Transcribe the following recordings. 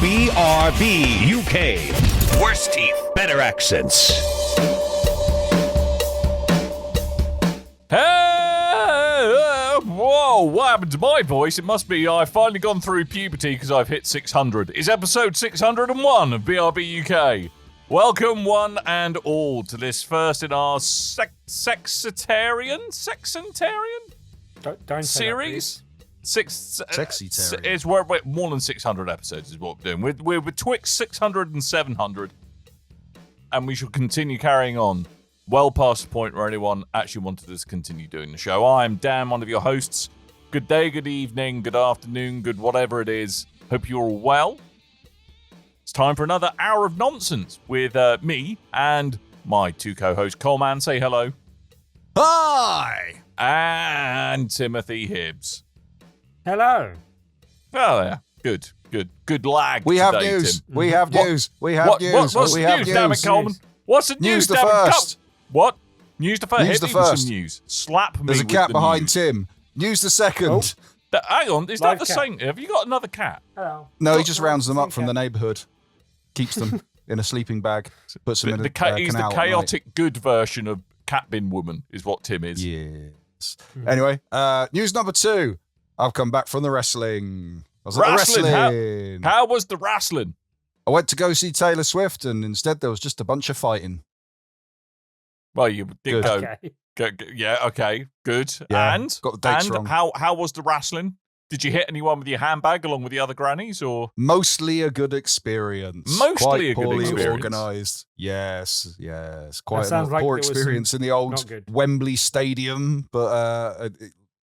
BRB UK. Worse teeth, better accents. Whoa, what happened to my voice? It must be I've finally gone through puberty because I've hit 600. It's episode 601 of BRB UK. Welcome one and all to this first in our sexitarian series? Sexitarian. It's we're more than 600 episodes is what we're doing. We're betwixt 600 and 700, and we shall continue carrying on well past the point where anyone actually wanted us to continue doing the show. I am Dan, one of your hosts. Good day, good evening, good afternoon, good whatever it is. Hope you're all well. It's time for another hour of nonsense with me and my two co-hosts, Coleman, say hello. Hi! And Timothy Hibbs. Hello. Oh, yeah. Good lag. We have today, news. Tim. We have news. We have news. What's we the have news, damn it, Coleman? What's the news, News the damn it? first. What? News the first. News the Hit me with first. some news. Slap me There's a with cat the behind news. Tim. News the second. Hang on, is Live that the cat. same? Have you got another cat? Hello. No, he just rounds them up Same from the cat. neighbourhood. Keeps them in a sleeping bag. Puts them in a He's the canal at chaotic good version of Cat Bin Woman, is what Tim is. night. Yes. Anyway, news number 2. I've come back from the wrestling. I was at the Wrestling, wrestling. How was the wrestling? I went to go see Taylor Swift, and instead there was just a bunch of fighting. Well, you did Good. go, Okay. yeah, okay, good. Yeah, And got the dates wrong. how was the wrestling? Did you hit anyone with your handbag along with the other grannies, or Mostly a good experience. Mostly Quite a good poorly experience. organised. Yes. Quite sounds a like poor there was experience in the not old good. Wembley Stadium, but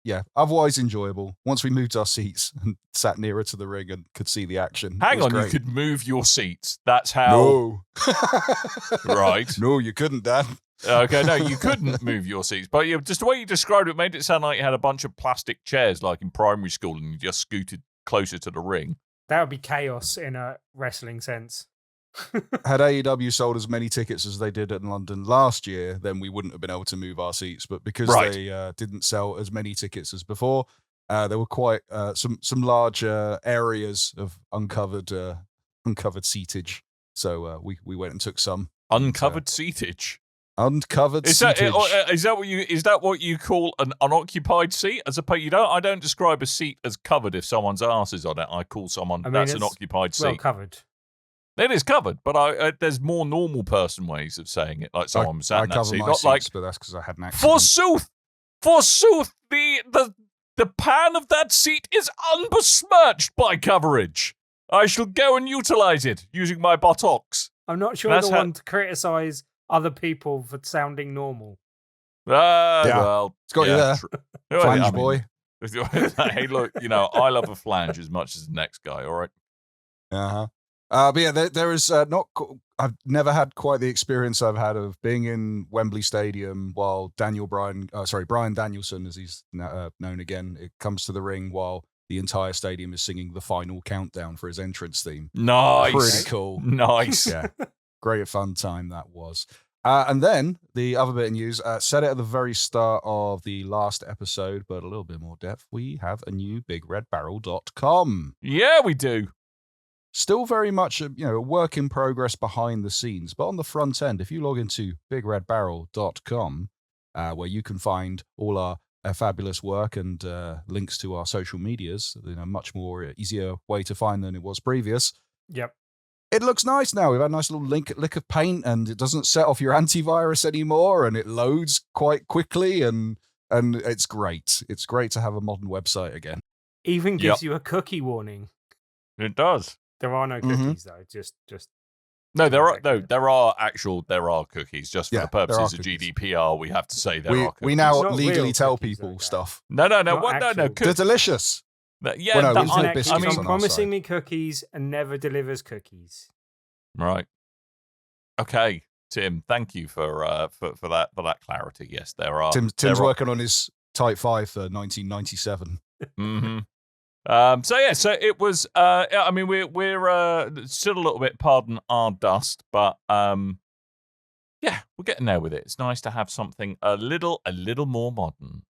yeah, otherwise enjoyable. Once we moved our seats and sat nearer to the ring and could see the action. hang it was on, great. you could move your seats? That's how. No. Right. No, you couldn't, Dad. Okay, no, you couldn't move your seats, but just the way you described it made it sound like you had a bunch of plastic chairs, like in primary school, and you just scooted closer to the ring. That would be chaos in a wrestling sense. Had AEW sold as many tickets as they did in London last year, then we wouldn't have been able to move our seats. But because Right. they didn't sell as many tickets as before, there were quite some large areas of uncovered seatage. So we went and took some Uncovered seatage. uncovered Is that seatage. is that what you call an unoccupied seat? As opposed, I don't describe a seat as covered if someone's arse is on it. I call someone I mean, that's an it's occupied Well seat. covered. It is covered, but there's more normal person ways of saying it, like someone was sat I in that cover seat, my not seats, like but that's because I had an accident. forsooth, the pan of that seat is unbesmirched by coverage. I shall go and utilize it using my buttocks. I'm not sure That's the how- one to criticise other people for sounding normal. Yeah. Well, It's got you there. Well, Flange I mean, boy. hey, look, I love a flange as much as the next guy. All right. Uh-huh. But yeah, there is I've never had quite the experience I've had of being in Wembley Stadium while Brian Danielson, as he's known again, it comes to the ring while the entire stadium is singing the final countdown for his entrance theme. Nice. Pretty cool. Nice. Yeah, great fun time that was. And then the other bit of news, said it at the very start of the last episode, but a little bit more depth. We have a new BigRedBarrel.com. Yeah, we do. Still very much a work in progress behind the scenes, but on the front end, if you log into BigRedBarrel.com, where you can find all our fabulous work and links to our social medias, much more easier way to find than it was previous. Yep. It looks nice now. We've had a nice little lick of paint, and it doesn't set off your antivirus anymore, and it loads quite quickly, and it's great. It's great to have a modern website again. Even gives you a cookie warning. It does. There are no cookies though. Just No, there are Exactly. there are cookies. Just for Yeah, the there are purposes of cookies. GDPR, we have to say there are cookies. We now Not legally real tell cookies, people though, No. stuff. Not No. actual They're delicious. Yeah, Well, no, that- it's like Internet biscuits keeps on our promising side. me cookies and never delivers cookies. right. Okay, Tim. Thank you for that clarity. Yes, there are. Tim's there are- working on his Type 5 for 1997. Mm-hmm. So it was. I mean, we're still a little bit, pardon our dust, but yeah, we're getting there with it. It's nice to have something a little more modern.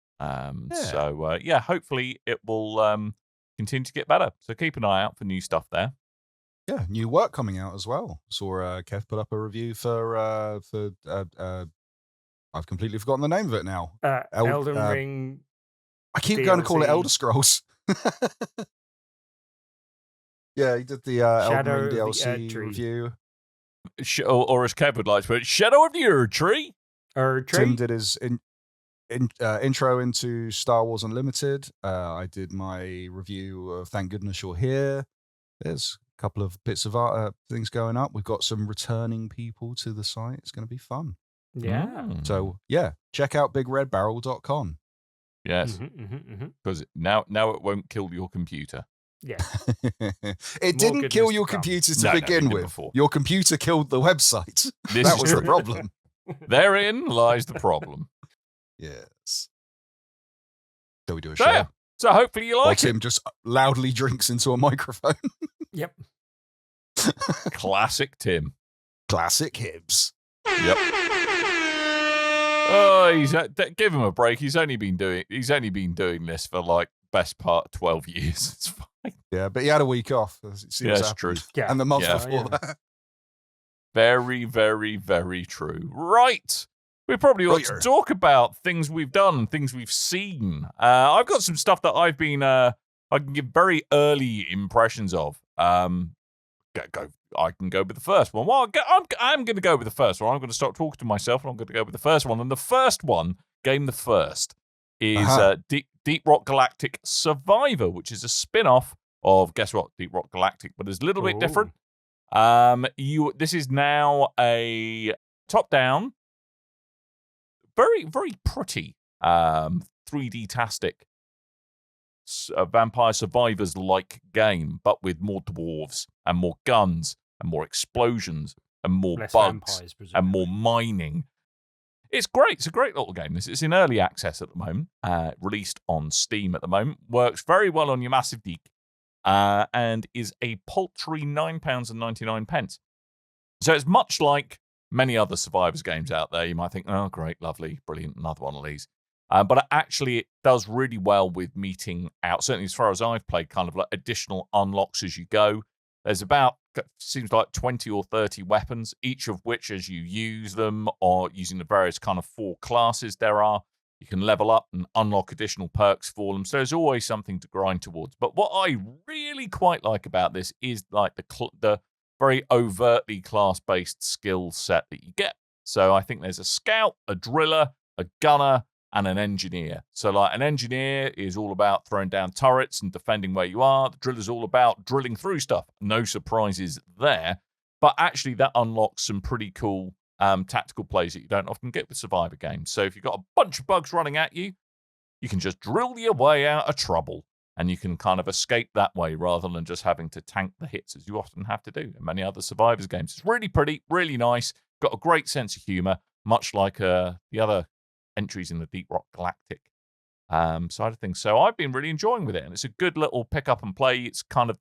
So hopefully it will continue to get better. So keep an eye out for new stuff there. new work coming out as well. Saw Kev put up a review for I've completely forgotten the name of it now. Elden Ring. I keep DLC. going to call it Elder Scrolls. Yeah, he did the Elden Ring DLC review. Or as Kev would like to put it, Shadow of the Erdtree. Tim did his intro into Star Wars Unlimited. I did my review of Thank Goodness You're Here. There's a couple of bits of art things going up. We've got some returning people to the site. It's going to be fun. Yeah. So, yeah, check out bigredbarrel.com. Yes. Because now it won't kill your computer. Yeah. It didn't kill your computer to begin with. Before. Your computer killed the website. That was the problem. Therein lies the problem. Yes. Shall we do a show? So hopefully you like it. Tim just loudly drinks into a microphone. Yep. Classic Tim. Classic Hibbs. Yep. Oh, give him a break. He's only been doing this for like best part of 12 years. It's fine. Yeah, but he had a week off. Yeah, that's true. Yeah. And the month before that. Very, very, very true. Right. We probably ought to talk about things we've done, things we've seen. I've got some stuff that I've been, I can give very early impressions of. I can go with the first one. Well, I'm going to go with the first one. I'm going to stop talking to myself, and I'm going to go with the first one. And the first one, game the first, is Deep Rock Galactic Survivor, which is a spin-off of, guess what, Deep Rock Galactic, but it's a little bit different. This is now a top-down, very, very pretty 3D-tastic Vampire Survivors-like game, but with more dwarves and more guns and more explosions and more less bugs vampires, and more mining. It's great. It's a great little game. It's in early access at the moment, released on Steam at the moment. Works very well on your Massive Geek, and is a paltry £9.99. So it's much like many other Survivors games out there. You might think, oh, great, lovely, brilliant, another one of these. But actually, it does really well with meeting out, certainly as far as I've played, kind of like additional unlocks as you go. There's about, seems like 20 or 30 weapons, each of which, as you use them or using the various kind of 4 classes there are, you can level up and unlock additional perks for them. So there's always something to grind towards. But what I really quite like about this is like the very overtly class-based skill set that you get. So I think there's a scout, a driller, a gunner, and an engineer. So like an engineer is all about throwing down turrets and defending where you are. The driller's all about drilling through stuff. No surprises there. But actually that unlocks some pretty cool tactical plays that you don't often get with Survivor games. So if you've got a bunch of bugs running at you, you can just drill your way out of trouble. And you can kind of escape that way rather than just having to tank the hits as you often have to do in many other Survivors games. It's really pretty, really nice. Got a great sense of humor, much like the other entries in the Deep Rock Galactic side of things. So I've been really enjoying with it, and it's a good little pick up and play. It's kind of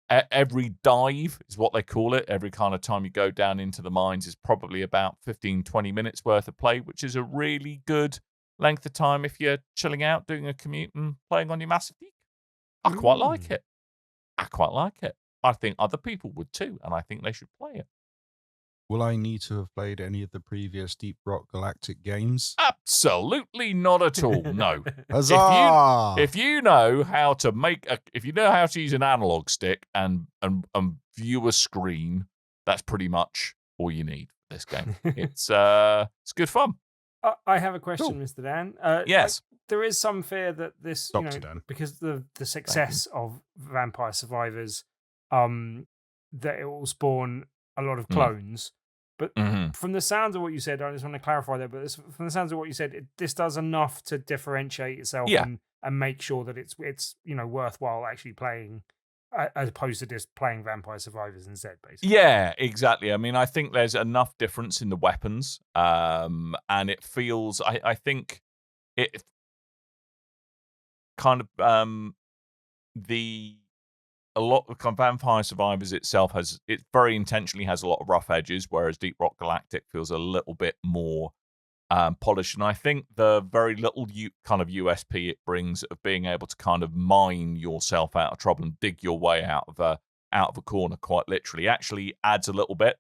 every dive is what they call it. Every kind of time you go down into the mines is probably about 15-20 minutes worth of play, which is a really good length of time if you're chilling out, doing a commute and playing on your Massive Geek. I quite like it. I think other people would too, and I think they should play it. Will I need to have played any of the previous Deep Rock Galactic games? Absolutely not at all. No. Huzzah! If you know how to use an analog stick and view a screen, that's pretty much all you need for this game. It's good fun. I have a question, Mr. Dan. Yes. There is some fear that this, because the success of Vampire Survivors, that it will spawn a lot of clones. But from the sounds of what you said, I just want to clarify that, but from the sounds of what you said, this does enough to differentiate itself and make sure that it's worthwhile actually playing, as opposed to just playing Vampire Survivors instead, basically. Yeah, exactly. I mean, I think there's enough difference in the weapons, and it feels, I think it kind of, a lot of Vampire Survivors itself very intentionally has a lot of rough edges, whereas Deep Rock Galactic feels a little bit more polished. And I think the very little kind of USP it brings of being able to kind of mine yourself out of trouble and dig your way out of out of a corner, quite literally, actually adds a little bit,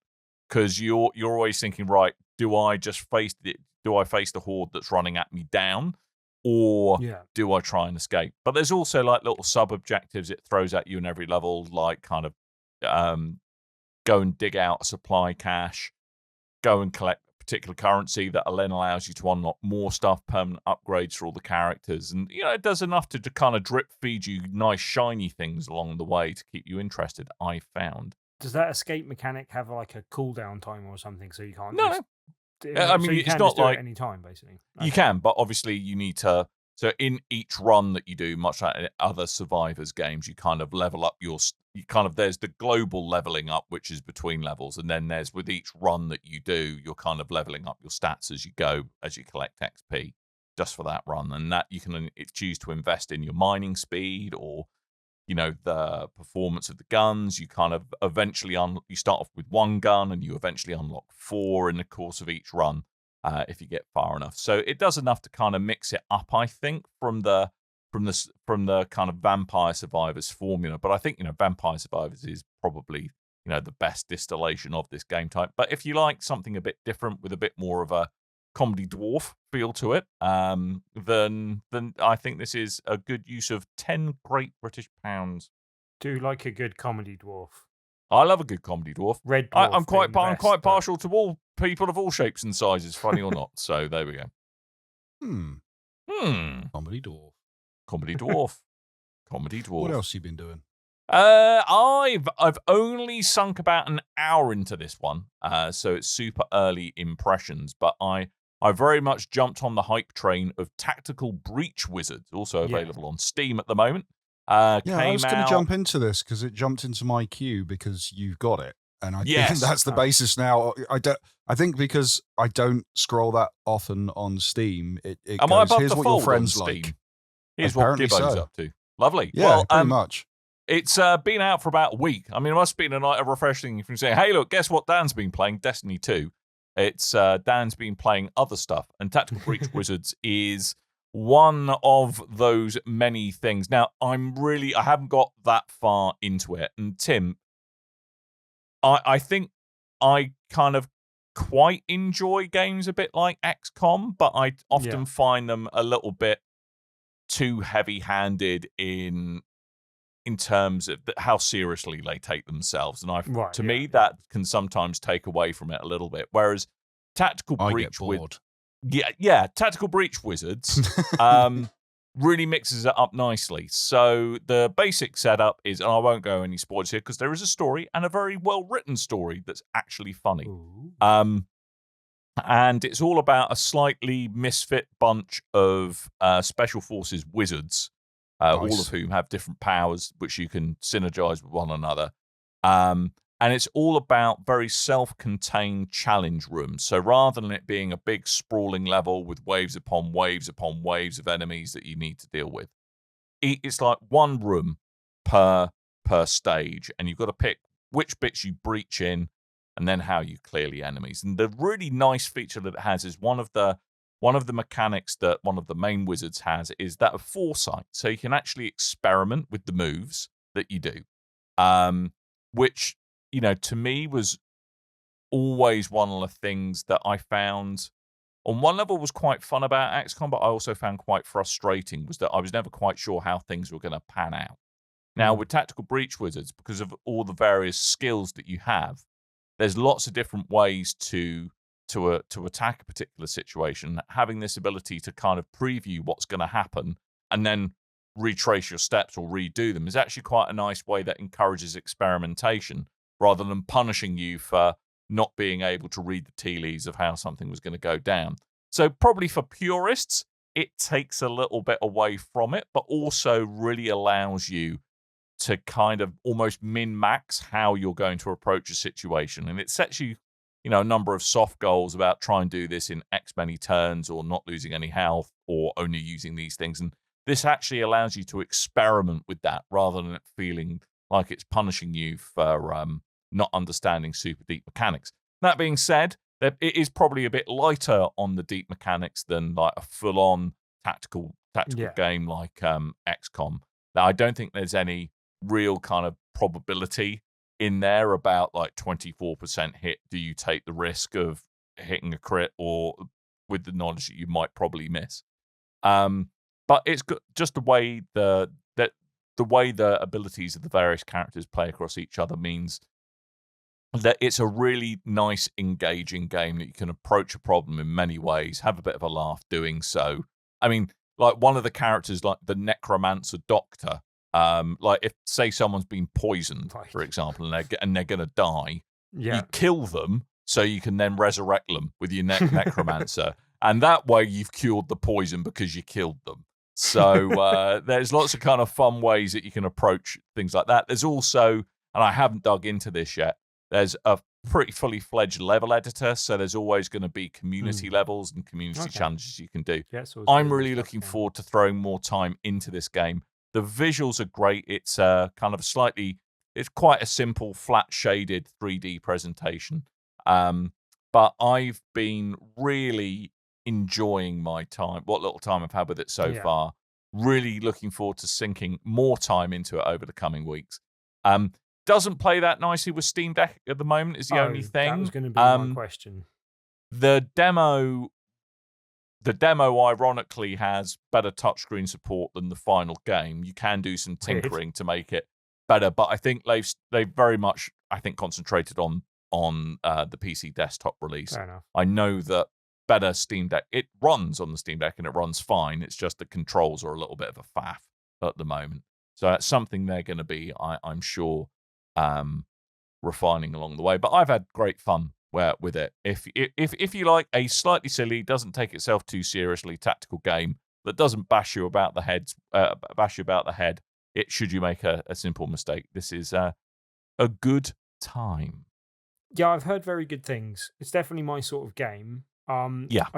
because you're always thinking, right, do I face the horde that's running at me down, or do I try and escape? But there's also like little sub objectives it throws at you in every level, like kind of go and dig out a supply cache, go and collect a particular currency that then allows you to unlock more stuff, permanent upgrades for all the characters. And, it does enough to kind of drip feed you nice, shiny things along the way to keep you interested, I found. Does that escape mechanic have like a cooldown time or something so you can't? No. I mean, it's not like any time, basically. Okay. You can, but obviously you need to. So in each run that you do, much like other Survivors games, you kind of level up there's the global leveling up, which is between levels, and then there's with each run that you do, you're kind of leveling up your stats as you go, as you collect XP just for that run, and that you can choose to invest in your mining speed or the performance of the guns. You kind of eventually you start off with one gun and you eventually unlock 4 in the course of each run if you get far enough. So it does enough to kind of mix it up, I think, from the kind of Vampire Survivors formula. But I think Vampire Survivors is probably the best distillation of this game type. But if you like something a bit different with a bit more of a comedy dwarf feel to it, then I think this is a good use of 10 great British pounds. Do you like a good comedy dwarf? I love a good comedy dwurf. Red dwarf. I'm quite partial to all people of all shapes and sizes, funny or not. So there we go. Comedy dwarf. Comedy dwarf. Comedy dwarf. What else have you been doing? I've only sunk about an hour into this one, so it's super early impressions. But I very much jumped on the hype train of Tactical Breach Wizards, also available on Steam at the moment. I was going to jump into this because it jumped into my queue because you've got it, and I think that's the basis now. I think because I don't scroll that often on Steam, it goes, here's what your friends like. Here's what Gibbo's up to. Lovely. Yeah, well, pretty much. It's been out for about a week. I mean, it must have been a night of refreshing from saying, hey, look, guess what Dan's been playing? Destiny 2. It's Dan's been playing other stuff, and Tactical Breach Wizards is one of those many things. Now, I haven't got that far into it. And Tim, I think I kind of quite enjoy games a bit like XCOM, but I often find them a little bit too heavy-handed in terms of how seriously they take themselves. And to me, that can sometimes take away from it a little bit. Whereas Tactical Breach Tactical Breach Wizards really mixes it up nicely. So the basic setup is, and I won't go any spoilers here because there is a story, and a very well-written story that's actually funny. And it's all about a slightly misfit bunch of special forces wizards, all of whom have different powers, which you can synergize with one another. And it's all about very self-contained challenge rooms. So rather than it being a big sprawling level with waves upon waves upon waves of enemies that you need to deal with, it's like one room per stage, and you've got to pick which bits you breach in and then how you clear the enemies. And the really nice feature that it has is one of the mechanics that one of the main wizards has is that of foresight. So you can actually experiment with the moves that you do, which, to me was always one of the things that I found on one level was quite fun about XCOM, but I also found quite frustrating was that I was never quite sure how things were going to pan out. Now, with Tactical Breach Wizards, because of all the various skills that you have, there's lots of different ways to attack a particular situation. Having this ability to kind of preview what's going to happen and then retrace your steps or redo them is actually quite a nice way that encourages experimentation rather than punishing you for not being able to read the tea leaves of how something was going to go down. So probably for purists, it takes a little bit away from it, but also really allows you to kind of almost min-max how you're going to approach a situation. And it sets you, a number of soft goals about try and do this in X many turns or not losing any health or only using these things. And this actually allows you to experiment with that rather than it feeling like it's punishing you for not understanding super deep mechanics. That being said, it is probably a bit lighter on the deep mechanics than like a full-on tactical game like XCOM. Now, I don't think there's any real kind of probability in there about like 24% hit. Do you take the risk of hitting a crit, or with the knowledge that you might probably miss? But it's just the way the abilities of the various characters play across each other means that it's a really nice, engaging game that you can approach a problem in many ways, have a bit of a laugh doing so. I mean, like one of the characters, like the necromancer doctor, like if say someone's been poisoned, for example, and they're gonna die, you kill them so you can then resurrect them with your necromancer, and that way you've cured the poison because you killed them. So there's lots of kind of fun ways that you can approach things like that. There's also, and I haven't dug into this yet, there's a pretty fully fledged level editor, so there's always going to be community levels and community challenges you can do. Yeah, I'm really looking forward to throwing more time into this game. The visuals are great. It's kind of it's quite a simple, flat shaded 3D presentation. But I've been really enjoying my time, what little time I've had with it so far. Really looking forward to sinking more time into it over the coming weeks. Doesn't play that nicely with Steam Deck at the moment is the only thing. That was going to be my question. The demo ironically has better touchscreen support than the final game. You can do some tinkering to make it better, but I think they've very much concentrated on the PC desktop release. Fair enough. I know that better Steam Deck, it runs on the Steam Deck and it runs fine. It's just the controls are a little bit of a faff at the moment. So that's something they're going to be, I'm sure, refining along the way. But I've had great fun with it. If you like a slightly silly, doesn't take itself too seriously tactical game that doesn't bash you about the head, should you make a simple mistake, this is a good time. Yeah, I've heard very good things. It's definitely my sort of game. I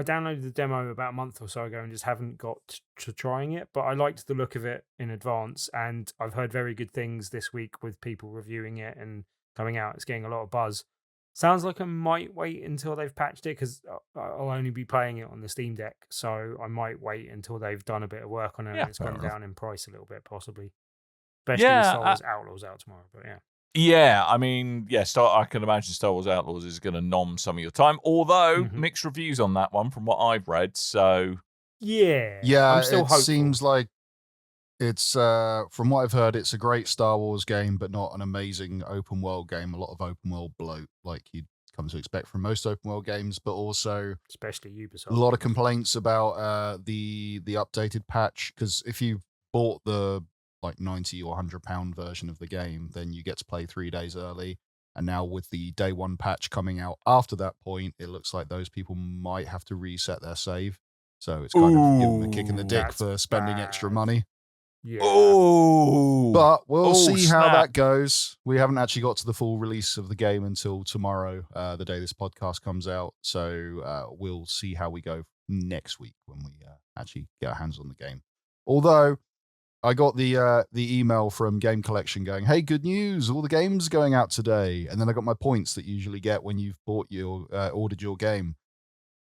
downloaded the demo about a month or so ago and just haven't got to trying it, but I liked the look of it in advance, and I've heard very good things this week with people reviewing it and coming out. It's getting a lot of buzz. Sounds like I might wait until they've patched it, because I'll only be playing it on the Steam Deck, so I might wait until they've done a bit of work on it and it's gone down in price a little bit, possibly. Especially Star Wars Outlaws out tomorrow, but yeah. Yeah, I mean, I can imagine Star Wars Outlaws is going to nom some of your time, although mixed reviews on that one from what I've read, so... Yeah, I'm still hopeful. Seems like it's, from what I've heard, it's a great Star Wars game, but not an amazing open world game. A lot of open world bloat, like you'd come to expect from most open world games, but also... Especially Ubisoft. A lot of complaints about the updated patch, because if you bought the... like £90 or £100 version of the game, then you get to play 3 days early. And now with the day one patch coming out after that point, it looks like those people might have to reset their save. So it's kind of giving them a kick in the dick for spending extra money. Yeah. But we'll see how that goes. We haven't actually got to the full release of the game until tomorrow, the day this podcast comes out. So we'll see how we go next week when we actually get our hands on the game. Although I got the email from Game Collection going, "Hey, good news! All the games going out today." And then I got my points that you usually get when you've ordered your game.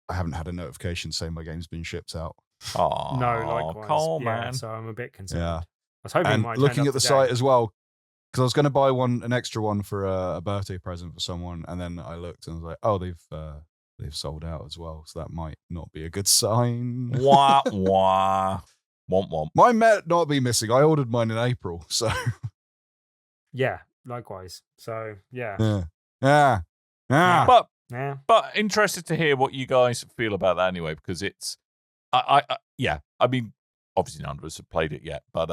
I haven't had a notification saying my game's been shipped out. Oh, no, likewise. Coleman. Yeah, so I'm a bit concerned. Yeah. I was hoping and it might looking turn at up the today. site as well, because I was going to buy an extra one for a birthday present for someone, and then I looked and I was like, "Oh, they've sold out as well." So that might not be a good sign. Wah wah. Womp. Mine might not be missing. I ordered mine in April, so yeah, likewise. So yeah. But interested to hear what you guys feel about that anyway, because it's I mean, obviously none of us have played it yet, but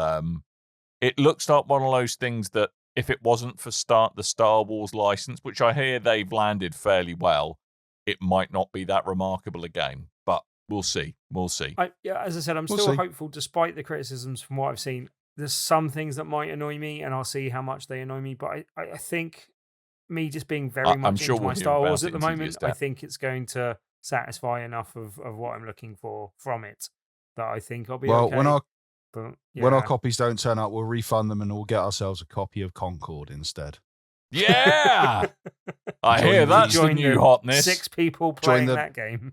it looks like one of those things that if it wasn't for the Star Wars license, which I hear they've landed fairly well, it might not be that remarkable a game. But we'll see. As I said, I'm still hopeful despite the criticisms from what I've seen. There's some things that might annoy me, and I'll see how much they annoy me. But I think me just being very much into my Star Wars at the moment, I think it's going to satisfy enough of what I'm looking for from it that I think I'll be okay. When our copies don't turn up, we'll refund them and we'll get ourselves a copy of Concord instead. Yeah! I hear that's the new hotness. 6 people playing that game.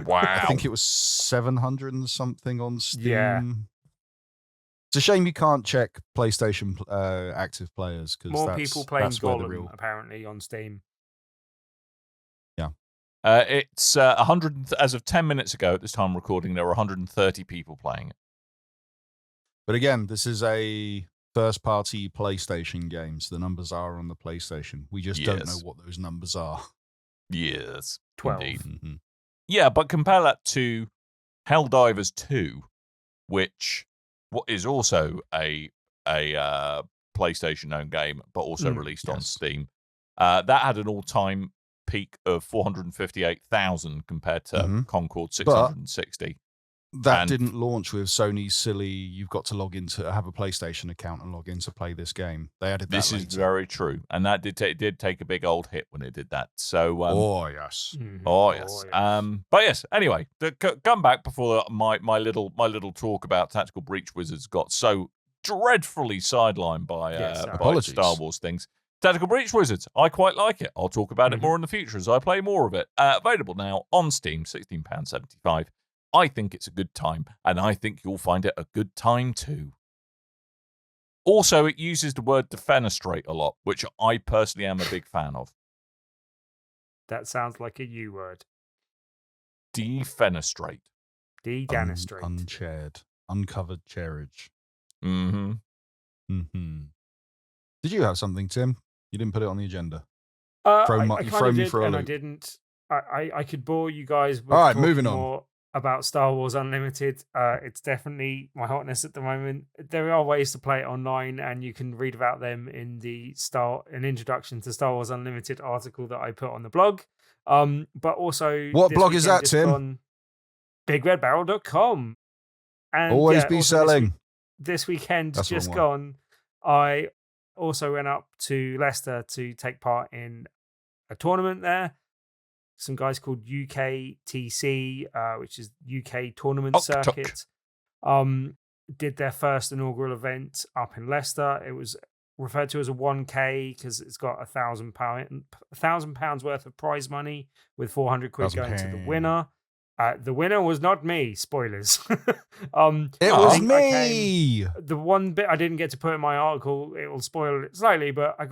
Wow. I think it was 700 and something on Steam. It's a shame you can't check PlayStation active players because more people playing Gollum apparently on Steam. Yeah, it's 100 as of 10 minutes ago. At this time recording, there were 130 people playing it. But again, this is a first-party PlayStation game, so the numbers are on the PlayStation. We just don't know what those numbers are. Yes, 12. Indeed. Mm-hmm. Yeah, but compare that to Helldivers 2, which is also a PlayStation-owned game, but also released on Steam. That had an all-time peak of 458,000 compared to Concord 660. That didn't launch with Sony's silly, you've got to log in to have a PlayStation account and log in to play this game. They added that This later. is very true. And that did take a big old hit when it did that. So, oh, yes. But yes, anyway, come back before my little talk about Tactical Breach Wizards got so dreadfully sidelined by Star Wars things. Tactical Breach Wizards, I quite like it. I'll talk about it more in the future as I play more of it. Available now on Steam, £16.75. I think it's a good time, and I think you'll find it a good time too. Also, it uses the word defenestrate a lot, which I personally am a big fan of. That sounds like a U word. Defenestrate. De-danistrate. Unchaired. Uncovered chairage. Mm-hmm. Mm-hmm. Did you have something, Tim? You didn't put it on the agenda. I didn't. I could bore you guys with moving on. more about Star Wars Unlimited. It's definitely my hotness at the moment. There are ways to play it online, and you can read about them in an introduction to Star Wars Unlimited article that I put on the blog. But also, what blog is that, Tim? BigRedBarrel.com. And always be selling. This weekend just gone, I also went up to Leicester to take part in a tournament there. Some guys called UKTC, which is UK Tournament Circuit, did their first inaugural event up in Leicester. It was referred to as a 1K because it's got £1,000 worth of prize money with 400 quid going to the winner. The winner was not me. Spoilers. It was me. The one bit I didn't get to put in my article, it will spoil it slightly, but I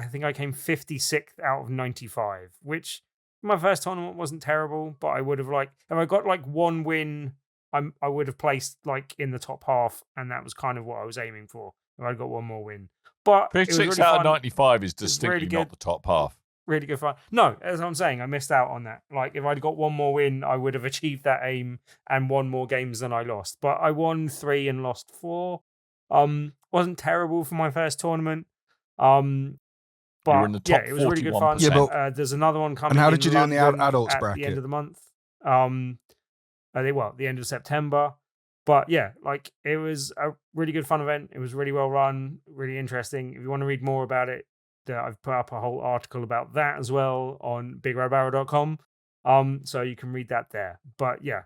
think I came 56th out of 95, which my first tournament wasn't terrible, but I would have if I got one win, I would have placed in the top half, and that was kind of what I was aiming for if I got one more win. But 56 out of 95 is distinctly really not the top half. Really good fun. No, as I'm saying, I missed out on that. If I'd got one more win, I would have achieved that aim and won more games than I lost. But I won 3 and lost 4. Wasn't terrible for my first tournament. But in the top it was really good fun. Yeah, but there's another one coming. And how did you do in the adults at bracket? The end of the month. The end of September. But yeah, it was a really good fun event. It was really well run, really interesting. If you want to read more about it, I've put up a whole article about that as well on BigRedBarrel.com. So you can read that there. But yeah,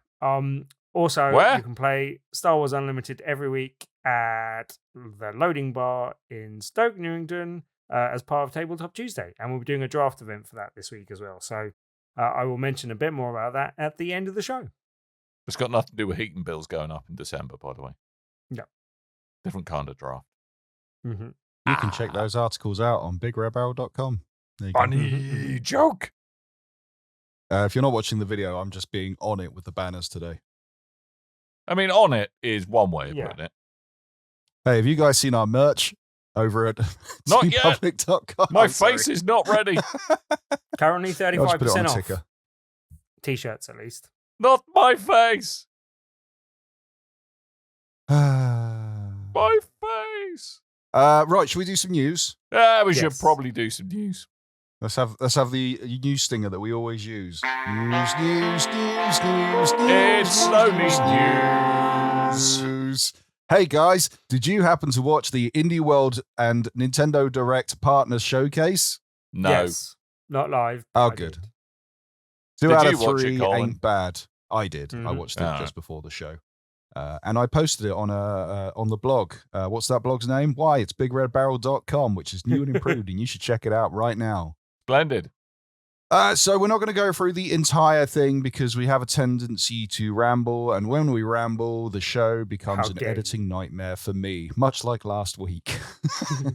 also you can play Star Wars Unlimited every week at the Loading Bar in Stoke, Newington, as part of Tabletop Tuesday, and we'll be doing a draft event for that this week as well. So I will mention a bit more about that at the end of the show. It's got nothing to do with heating bills going up in December, by the way. No, different kind of draft. Mm-hmm. You can check those articles out on BigRedBarrel.com. Funny joke. If you're not watching the video, I'm just being on it with the banners today. I mean, on it is one way of putting it. Hey, have you guys seen our merch over at not yet. Public.com? My face is not ready. Currently 35% off. T-shirts, at least. Not my face. My face. Right, should we do some news? Yeah, we should probably do some news. Let's have the news stinger that we always use. News. It's Sony's news. Hey guys, did you happen to watch the Indie World and Nintendo Direct Partners Showcase? No. Yes. Not live. Oh, good. 2 out of 3 ain't bad. I did. Mm-hmm. I watched it just before the show. And I posted it on the blog. What's that blog's name? Why? It's BigRedBarrel.com, which is new and improved, and you should check it out right now. Splendid. So we're not going to go through the entire thing because we have a tendency to ramble, and when we ramble, the show becomes an editing nightmare for me, much like last week.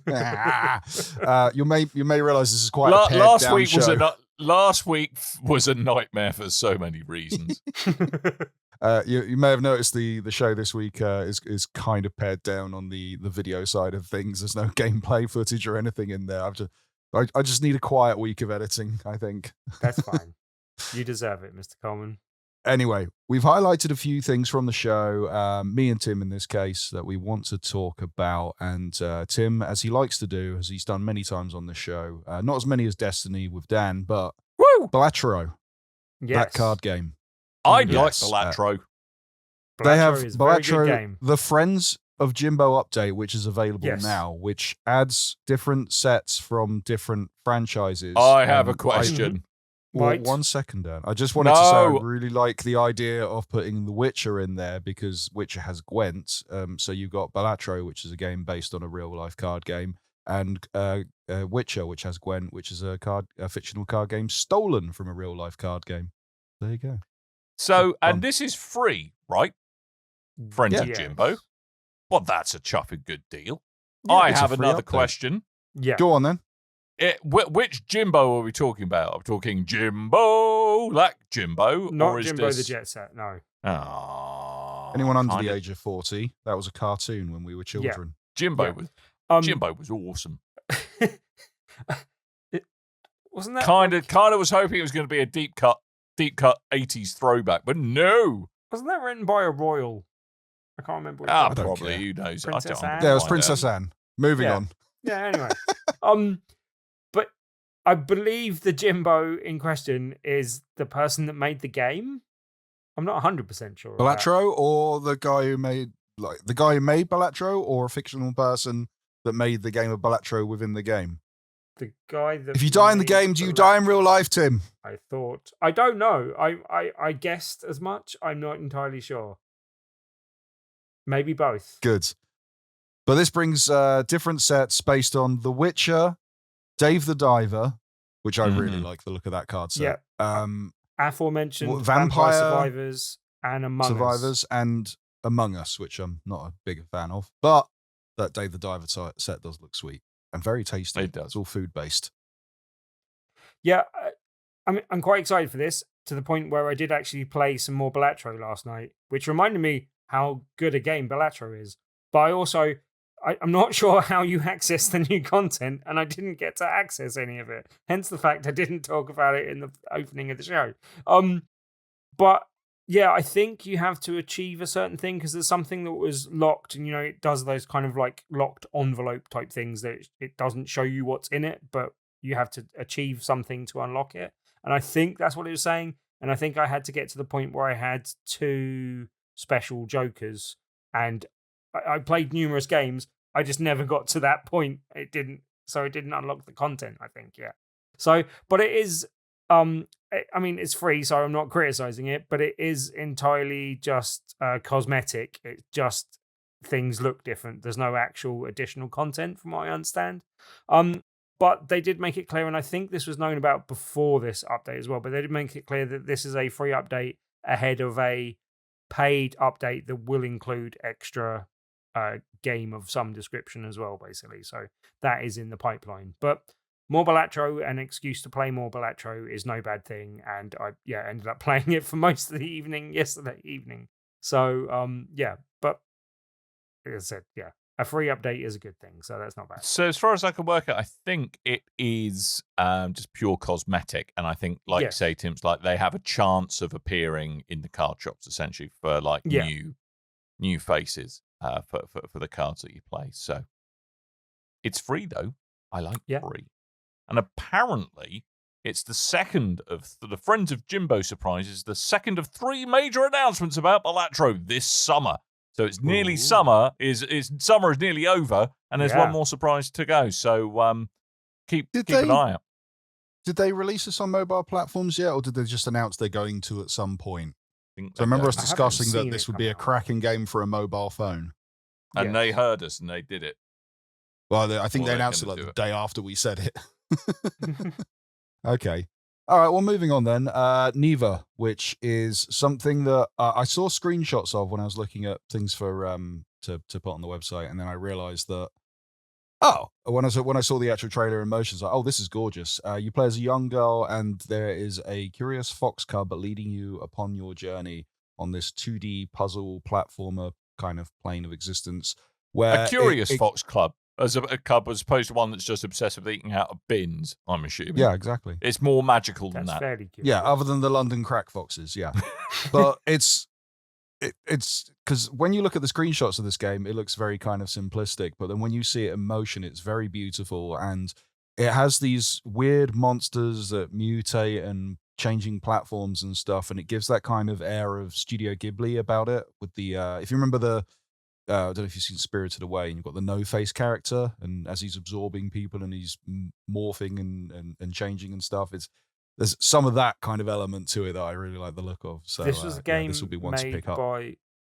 You may realize this is quite a pared down show. Last week was a nightmare for so many reasons. You may have noticed the show this week is kind of pared down on the video side of things. There's no gameplay footage or anything in there. I just need a quiet week of editing, I think. That's fine. You deserve it, Mr. Coleman. Anyway, we've highlighted a few things from the show, me and Tim in this case, that we want to talk about. And Tim, as he likes to do, as he's done many times on the show, not as many as Destiny with Dan, but Balatro, that card game. I like Balatro. They have is a very good game. the Friends of Jimbo update, which is available now, which adds different sets from different franchises. I have a question. Well, 1 second, Dan. I just wanted to say I really like the idea of putting The Witcher in there because Witcher has Gwent. So you've got Balatro, which is a game based on a real-life card game, and Witcher, which has Gwent, which is a fictional card game stolen from a real-life card game. There you go. So, and this is free, right? Friends of Jimbo. Well, that's a chuffing good deal. Yeah, I have another question. Yeah. Go on, then. Which Jimbo are we talking about? Are we talking Jimbo, like Jimbo? Not or is Jimbo this... the Jet Set, no. Oh, anyone under the age of 40, that was a cartoon when we were children. Jimbo was awesome. Wasn't that kind of was hoping it was going to be a deep cut 80s throwback, but no. Wasn't that written by a royal? I can't remember. Probably. Who knows? Princess Anne? Yeah, it was Princess Anne. Moving on. Yeah. Anyway, but I believe the Jimbo in question is the person that made the game. I'm not 100% sure. Balatro, or the guy who made Balatro, or a fictional person that made the game of Balatro within the game. The guy that. If you die in the game, do you die in real life, Tim? I don't know. I guessed as much. I'm not entirely sure. Maybe both. Good. But this brings different sets based on The Witcher, Dave the Diver, which I really like the look of that card set. Yeah. Aforementioned Vampire Survivors and Among Us. And Among Us, which I'm not a big fan of. But that Dave the Diver set does look sweet and very tasty. It does. It's all food-based. Yeah, I'm quite excited for this, to the point where I did actually play some more Balatro last night, which reminded me how good a game Balatro is. But I'm not sure how you access the new content, and I didn't get to access any of it. Hence the fact I didn't talk about it in the opening of the show. But yeah, I think you have to achieve a certain thing because there's something that was locked, and it does those kind of like locked envelope type things that it doesn't show you what's in it, but you have to achieve something to unlock it. And I think that's what it was saying. And I think I had to get to the point where I had 2 special jokers, and I played numerous games. I just never got to that point. It didn't unlock the content, I think. Yeah. So, but it is, it's free, so I'm not criticizing it, but it is entirely just cosmetic. It's just things look different. There's no actual additional content from what I understand. But they did make it clear, and I think this was known about before this update as well, but they did make it clear that this is a free update ahead of a paid update that will include extra game of some description as well, basically. So that is in the pipeline. But more Balatro, an excuse to play more Balatro, is no bad thing. And I ended up playing it for most of the evening yesterday evening. So but as I said, a free update is a good thing, so that's not bad. So as far as I can work out, I think it is just pure cosmetic, and I think, like you say, Tim's, like they have a chance of appearing in the card shops essentially for like new faces for the cards that you play. So it's free though. I like free, and apparently it's the second of the Friends of Jimbo surprises, the second of 3 major announcements about Balatro this summer. So it's nearly summer. Summer is nearly over, and there's one more surprise to go. So keep an eye out. Did they release this on mobile platforms yet, or did they just announce they're going to at some point? I remember us discussing that this would be a cracking game for a mobile phone. And they heard us, and they did it. Well, I think they announced it like the day after we said it. Okay. All right, well, moving on then. Neva, which is something that I saw screenshots of when I was looking at things for to put on the website, and then I realized that when I saw the actual trailer in motion, I was like, oh, this is gorgeous. You play as a young girl, and there is a curious fox cub leading you upon your journey on this 2D puzzle platformer kind of plane of existence. Where a curious fox cub. As a cub, as opposed to one that's just obsessed with eating out of bins, I'm assuming. Yeah, exactly. It's more magical than that. Fairly curious. Yeah, other than the London crack foxes, yeah. But it's because when you look at the screenshots of this game, it looks very kind of simplistic. But then when you see it in motion, it's very beautiful. And it has these weird monsters that mutate and changing platforms and stuff. And it gives that kind of air of Studio Ghibli about it with the, if you remember the, I don't know if you've seen Spirited Away, and you've got the no-face character, and as he's absorbing people and he's morphing and changing and stuff, there's some of that kind of element to it that I really like the look of. So this was a game this will be one to pick up.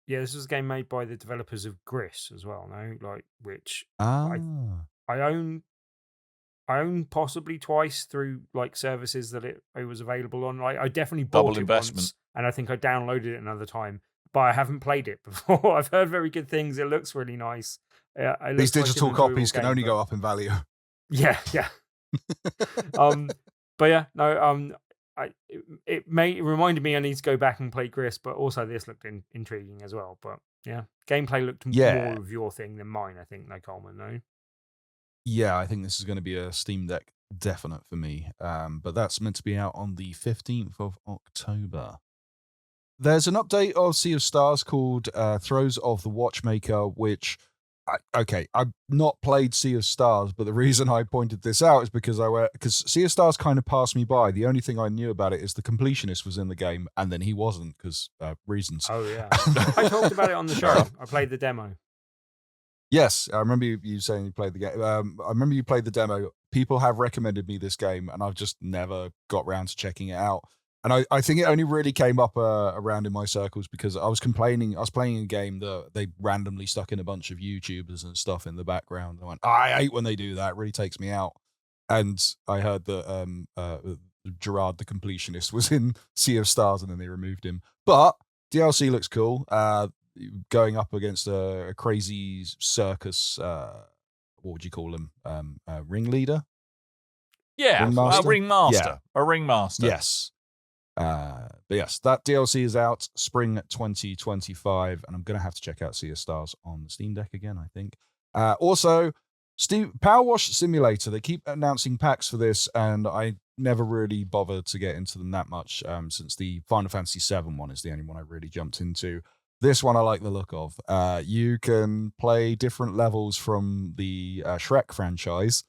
This was a game made by the developers of Gris as well, no? Like which I own possibly twice through like services that it was available on. Like I definitely bought Double it investment. once, and I think I downloaded it another time. But I haven't played it before. I've heard very good things. It looks really nice. These digital copies can only go up in value. Yeah. But yeah, no. It reminded me I need to go back and play Gris, but also this looked intriguing as well. But yeah, gameplay looked more of your thing than mine. I think, like Coleman, no. Yeah, I think this is going to be a Steam Deck definite for me. But that's meant to be out on the 15th of October. There's an update of Sea of Stars called Throes of the Watchmaker, which, I've not played Sea of Stars, but the reason I pointed this out is because Sea of Stars kind of passed me by. The only thing I knew about it is the completionist was in the game, and then he wasn't, because reasons. Oh, yeah. I talked about it on the show. I played the demo. Yes, I remember you saying you played the game. I remember you played the demo. People have recommended me this game, and I've just never got round to checking it out. And I think it only really came up around in my circles because I was playing a game that they randomly stuck in a bunch of YouTubers and stuff in the background. I went, I hate when they do that. It really takes me out. And I heard that Gerard the completionist was in Sea of Stars, and then they removed him. But DLC looks cool. Going up against a crazy circus, what would you call him? Ringleader? Yeah, Ringmaster? a ringmaster. Yeah. A ringmaster. Yes. But yes, that DLC is out spring 2025, and I'm going to have to check out Sea of Stars on the Steam Deck again, I think. Also, PowerWash Simulator, they keep announcing packs for this, and I never really bothered to get into them that much since the Final Fantasy VII one is the only one I really jumped into. This one I like the look of. You can play different levels from the Shrek franchise.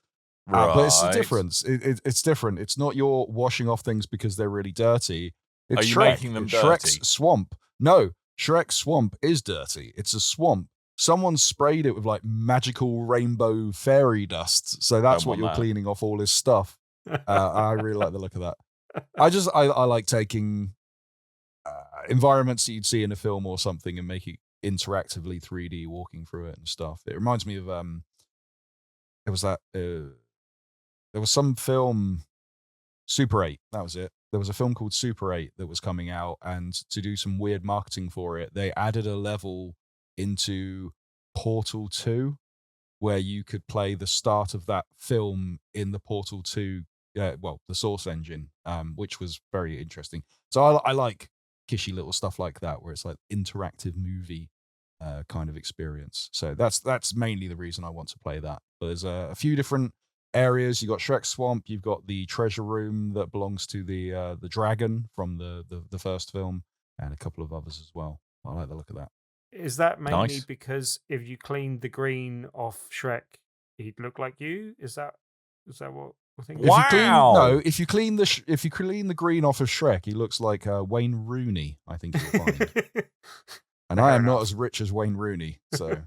Right. But it's a difference. It's different. It's not you're washing off things because they're really dirty. It's Are you Shrek. making them Shrek's dirty? swamp. No, Shrek's swamp is dirty. It's a swamp. Someone sprayed it with like magical rainbow fairy dust. So that's what you're cleaning off all his stuff. I really like the look of that. I like taking environments that you'd see in a film or something and make it interactively 3D, walking through it and stuff. It reminds me of there was some film, Super 8, that was it. There was a film called Super 8 that was coming out, and to do some weird marketing for it, they added a level into Portal 2 where you could play the start of that film in the Portal 2, the Source engine, which was very interesting. So I like kishy little stuff like that, where it's like interactive movie kind of experience. So that's mainly the reason I want to play that. But there's a few different areas. You've got Shrek Swamp, you've got the treasure room that belongs to the dragon from the first film, and a couple of others as well. I like the look of that. Is that mainly Nice. because if you cleaned the green off Shrek, he'd look like you? Is that what we're thinking? Wow. If you clean the green off of Shrek, he looks like Wayne Rooney, I think you'll find. And I am not as rich as Wayne Rooney, so.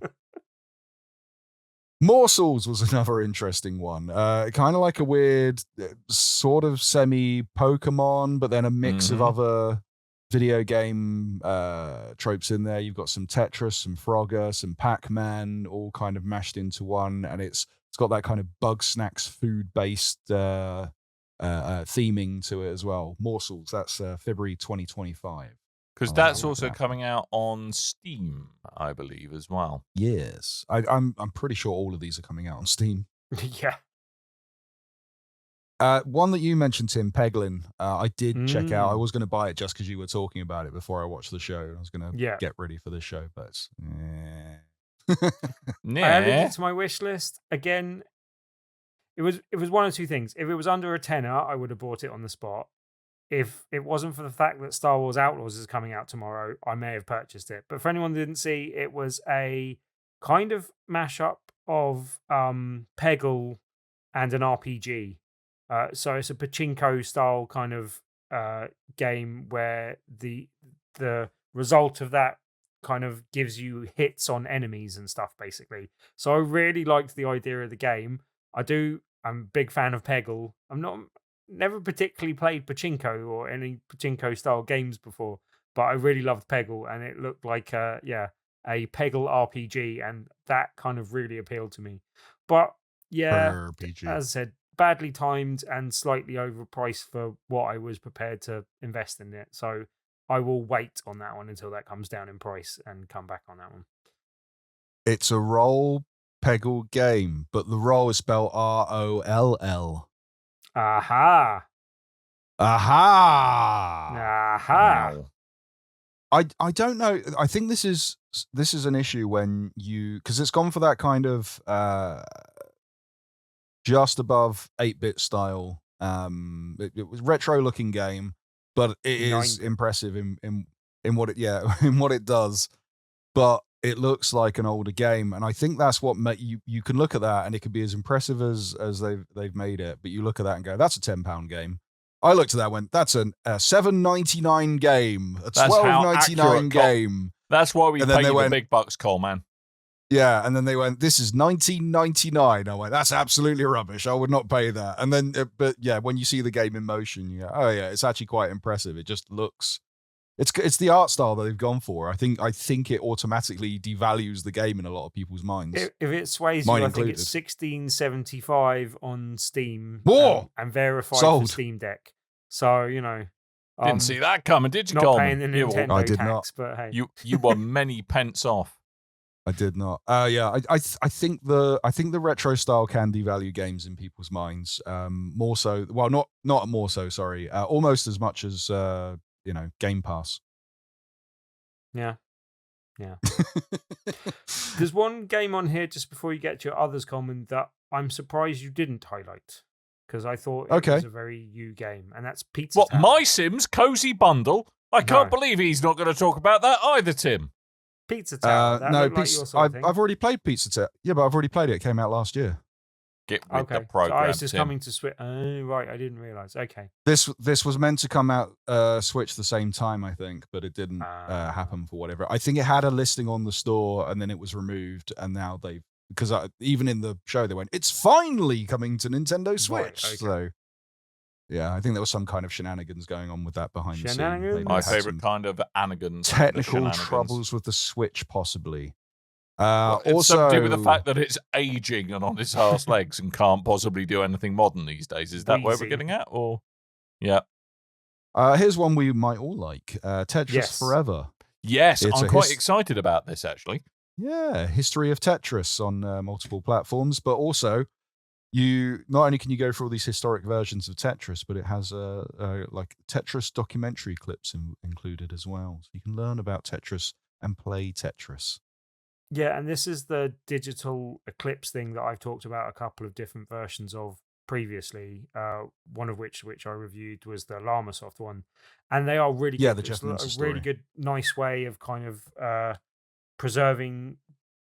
Morsels was another interesting one. Kind of like a weird sort of semi-Pokemon, but then a mix of other video game tropes in there. You've got some Tetris, some Frogger, some Pac-Man, all kind of mashed into one, and it's got that kind of Bug Snacks food-based theming to it as well. Morsels, that's February 2025. Because that's also coming out on Steam, I believe, as well. Yes, I'm pretty sure all of these are coming out on Steam. Yeah. One that you mentioned, Tim, Peglin, I did check out. I was going to buy it just because you were talking about it before I watched the show. I was going to get ready for this show, but I added it to my wish list. Again, it was one of two things. If it was under a tenner, I would have bought it on the spot. If it wasn't for the fact that Star Wars Outlaws is coming out tomorrow, I may have purchased it. But for anyone who didn't see, it was a kind of mashup of Peggle and an RPG. So it's a pachinko style kind of game where the result of that kind of gives you hits on enemies and stuff, basically. So I really liked the idea of the game. I'm a big fan of Peggle. Never particularly played pachinko or any pachinko style games before, but I really loved Peggle, and it looked like a Peggle RPG, and that kind of really appealed to me. But yeah, RPG. As I said, badly timed and slightly overpriced for what I was prepared to invest in it. So I will wait on that one until that comes down in price and come back on that one. It's a roll Peggle game, but the roll is spelled ROLL. Aha. Wow. I don't know. I think this is an issue when because it's gone for that kind of just above 8-bit style. It was retro looking game, but it is impressive in what it does. But it looks like an older game, and I think that's what you can look at that, and it could be as impressive as they've made it. But you look at that and go, "That's a £10 game." I looked at that and went, "That's a $7.99 game, a $12.99 game." That's why we pay you the big bucks, Coleman. Yeah, and then they went, "This is $19.99." I went, "That's absolutely rubbish. I would not pay that." And then, but yeah, when you see the game in motion, you go, "Oh yeah, it's actually quite impressive." It just looks. It's the art style that they've gone for. I think it automatically devalues the game in a lot of people's minds. If it sways you, I think it's $16.75 on Steam and verified for Steam Deck. So didn't see that coming, did you, not Coleman? Paying the Nintendo I did tax, not. But hey, you were many pence off. I did not. Yeah, I think the retro style can devalue games in people's minds. More so. Well, not more so. Sorry. Almost as much as. Game Pass. Yeah. There's one game on here just before you get to your others, Coleman, that I'm surprised you didn't highlight because I thought it was a very you game, and that's Pizza Tower. MySims Cozy Bundle? I can't believe he's not going to talk about that either, Tim. Pizza Tower. I've already played Pizza Tower. Yeah, but I've already played it. It came out last year. Get with the program. So it's coming to Switch. Oh, right. I didn't realize. Okay. This was meant to come out Switch the same time, I think, but it didn't happen for whatever. I think it had a listing on the store and then it was removed, and now because even in the show they went, "It's finally coming to Nintendo Switch." Right, okay. So yeah, I think there was some kind of shenanigans going on with that behind the scenes. My favorite kind of anigans. Technical troubles with the Switch, possibly. It's also something to do with the fact that it's aging and on its arse legs and can't possibly do anything modern these days. Is that where we're getting at? Or yeah. Here's one we might all like. Tetris Forever. Yes, I'm quite excited about this actually. Yeah, history of Tetris on multiple platforms, but also you not only can you go through all these historic versions of Tetris, but it has like Tetris documentary clips included as well, so you can learn about Tetris and play Tetris. Yeah, and this is the digital Eclipse thing that I've talked about a couple of different versions of previously. One of which I reviewed was the Llamasoft one, and they are really good. The Jeff Minster story. Really good, nice way of kind of preserving,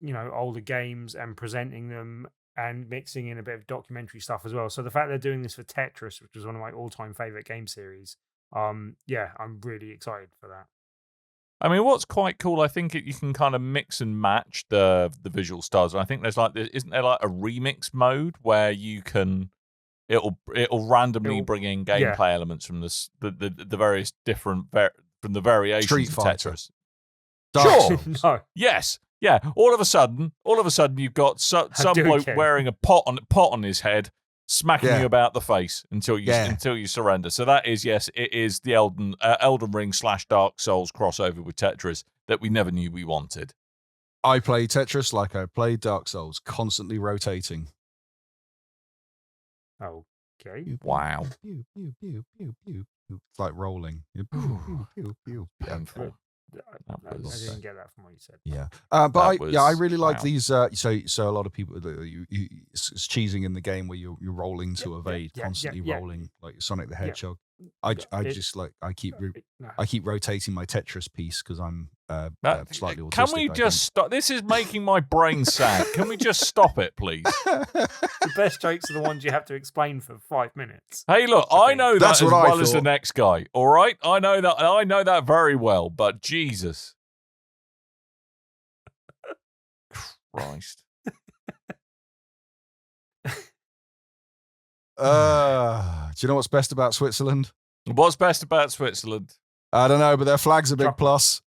older games and presenting them and mixing in a bit of documentary stuff as well. So the fact they're doing this for Tetris, which was one of my all-time favorite game series, I'm really excited for that. I mean, what's quite cool, I think you can kind of mix and match the visual styles. And I think there's isn't there like a remix mode where you can, it'll randomly bring in gameplay elements from the various different from the variations of Tetris. Sure. No. Yes. Yeah. All of a sudden, you've got some bloke wearing a pot on his head, smacking you about the face until you surrender. So that is, yes, it is the Elden Ring / Dark Souls crossover with Tetris that we never knew we wanted. I play Tetris like I played Dark Souls, constantly rotating. Okay. Wow. It's like rolling. Painful. I didn't get that from what you said. Yeah, but I really like these. So a lot of people, it's cheesing in the game where you're rolling to evade, constantly rolling like Sonic the Hedgehog. I keep rotating my Tetris piece because I'm slightly autistic. Can we just stop? This is making my brain sad. Can we just stop it, please? The best jokes are the ones you have to explain for 5 minutes. Hey, look, I know that as well as the next guy. All right, I know that very well. But Jesus Christ. Do you know what's best about Switzerland? What's best about Switzerland? I don't know, but their flag's a big plus.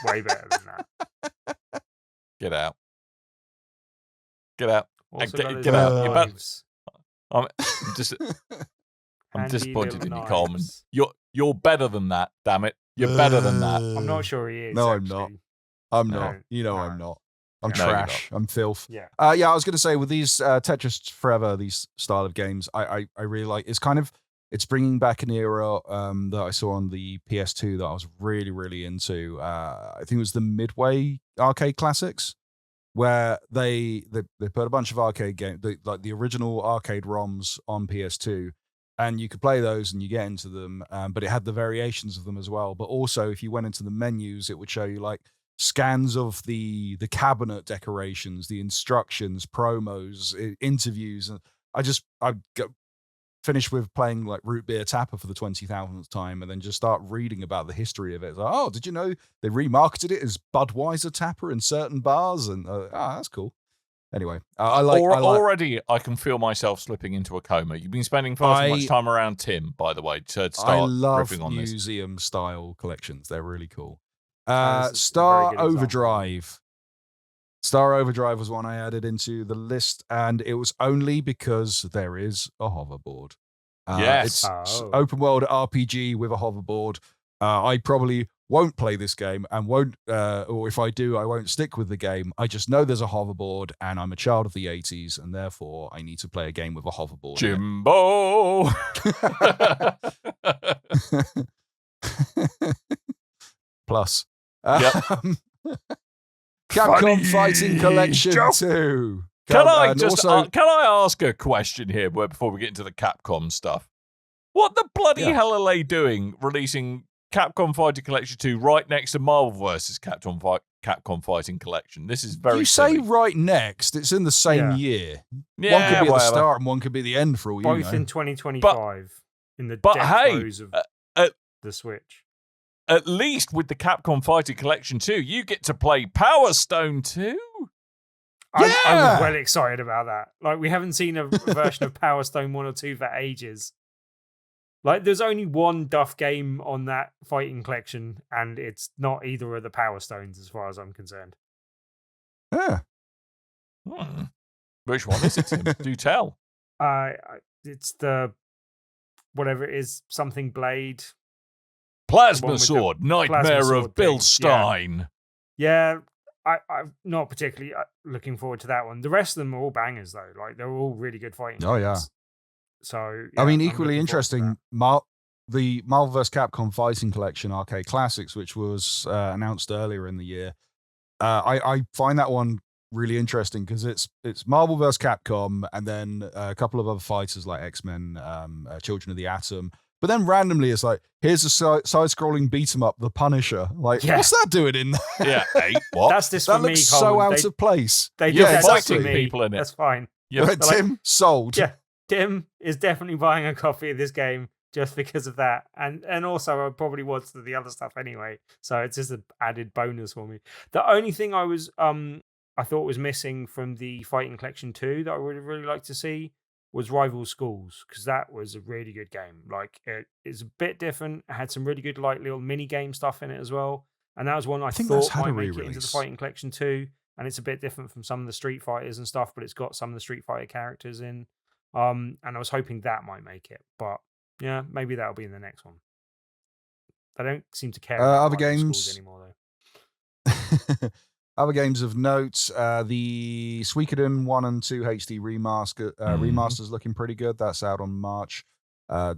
Way better than that. Get out. Get out. Get out. I'm disappointed in you, Coleman. You're better than that, damn it. You're better than that. I'm not sure he is. No, actually. I'm not. I'm not. I'm trash. I'm filth. Yeah. I was going to say with these Tetris Forever, these style of games, I really like. It's bringing back an era that I saw on the PS2 that I was really, really into. I think it was the Midway arcade classics, where they put a bunch of arcade games, like the original arcade ROMs on PS2, and you could play those and you get into them, but it had the variations of them as well. But also, if you went into the menus, it would show you like scans of the cabinet decorations, the instructions, promos, interviews, and I finish with playing like Root Beer Tapper for the 20,000th time, and then just start reading about the history of it. It's like, oh, did you know they remarketed it as Budweiser Tapper in certain bars? And that's cool. Anyway, already I can feel myself slipping into a coma. You've been spending far too much time around Tim, by the way, to start riffing on this. Museum style collections. They're really cool. Star Overdrive. Star Overdrive was one I added into the list, and it was only because there is a hoverboard. Yes. It's open world RPG with a hoverboard. I probably won't play this game and won't, or if I do, I won't stick with the game. I just know there's a hoverboard, and I'm a child of the 80s, and therefore I need to play a game with a hoverboard. Jimbo! Plus. Yep. Capcom Fighting Collection 2. Can I ask a question here before we get into the Capcom stuff? What the bloody hell are they doing releasing Capcom Fighting Collection 2 right next to Marvel vs. Capcom Fighting Collection? This is very silly. Say right next. It's in the same year. Yeah, one could be at the start and one could be the end for all you know. Both in 2025 in the throes of the Switch. At least with the Capcom Fighting Collection 2, you get to play Power Stone 2. I was well excited about that. Like, we haven't seen a version of Power Stone 1 or 2 for ages. Like, there's only one Duff game on that Fighting Collection, and it's not either of the Power Stones as far as I'm concerned. Yeah. Which one is it, Tim? Do tell. It's the, whatever it is, something blade. Plasma Sword, Nightmare of Bill Stein. Yeah, I'm not particularly looking forward to that one. The rest of them are all bangers, though. Like, they're all really good fighting games. Oh, yeah. So, I mean, equally interesting, the Marvel vs. Capcom Fighting Collection Arcade Classics, which was announced earlier in the year. I find that one really interesting because it's Marvel vs. Capcom and then a couple of other fighters like X-Men, Children of the Atom. But then randomly, it's like, here's a side-scrolling beat-em-up, The Punisher. Like, what's that doing in there? Yeah, what? That's this that for me, looks so Coleman. out of place. They did that fighting to me. people in it. That's fine. Yeah. Tim, sold. Yeah, Tim is definitely buying a copy of this game just because of that. And also, I probably was to the other stuff anyway. So it's just an added bonus for me. The only thing I thought was missing from the Fighting Collection 2 that I would have really liked to see was Rival Schools, because that was a really good game. Like, it's a bit different. It had some really good, like, little mini game stuff in it as well. And that was one I think thought that's had a might make it into the re-release. Fighting Collection 2, and it's a bit different from some of the Street Fighters and stuff, but it's got some of the Street Fighter characters in. And I was hoping that might make it, but yeah, maybe that'll be in the next one. They don't seem to care about other rival games schools anymore, though. Other games of note, the Suikoden 1 and 2 HD remaster's looking pretty good. That's out on March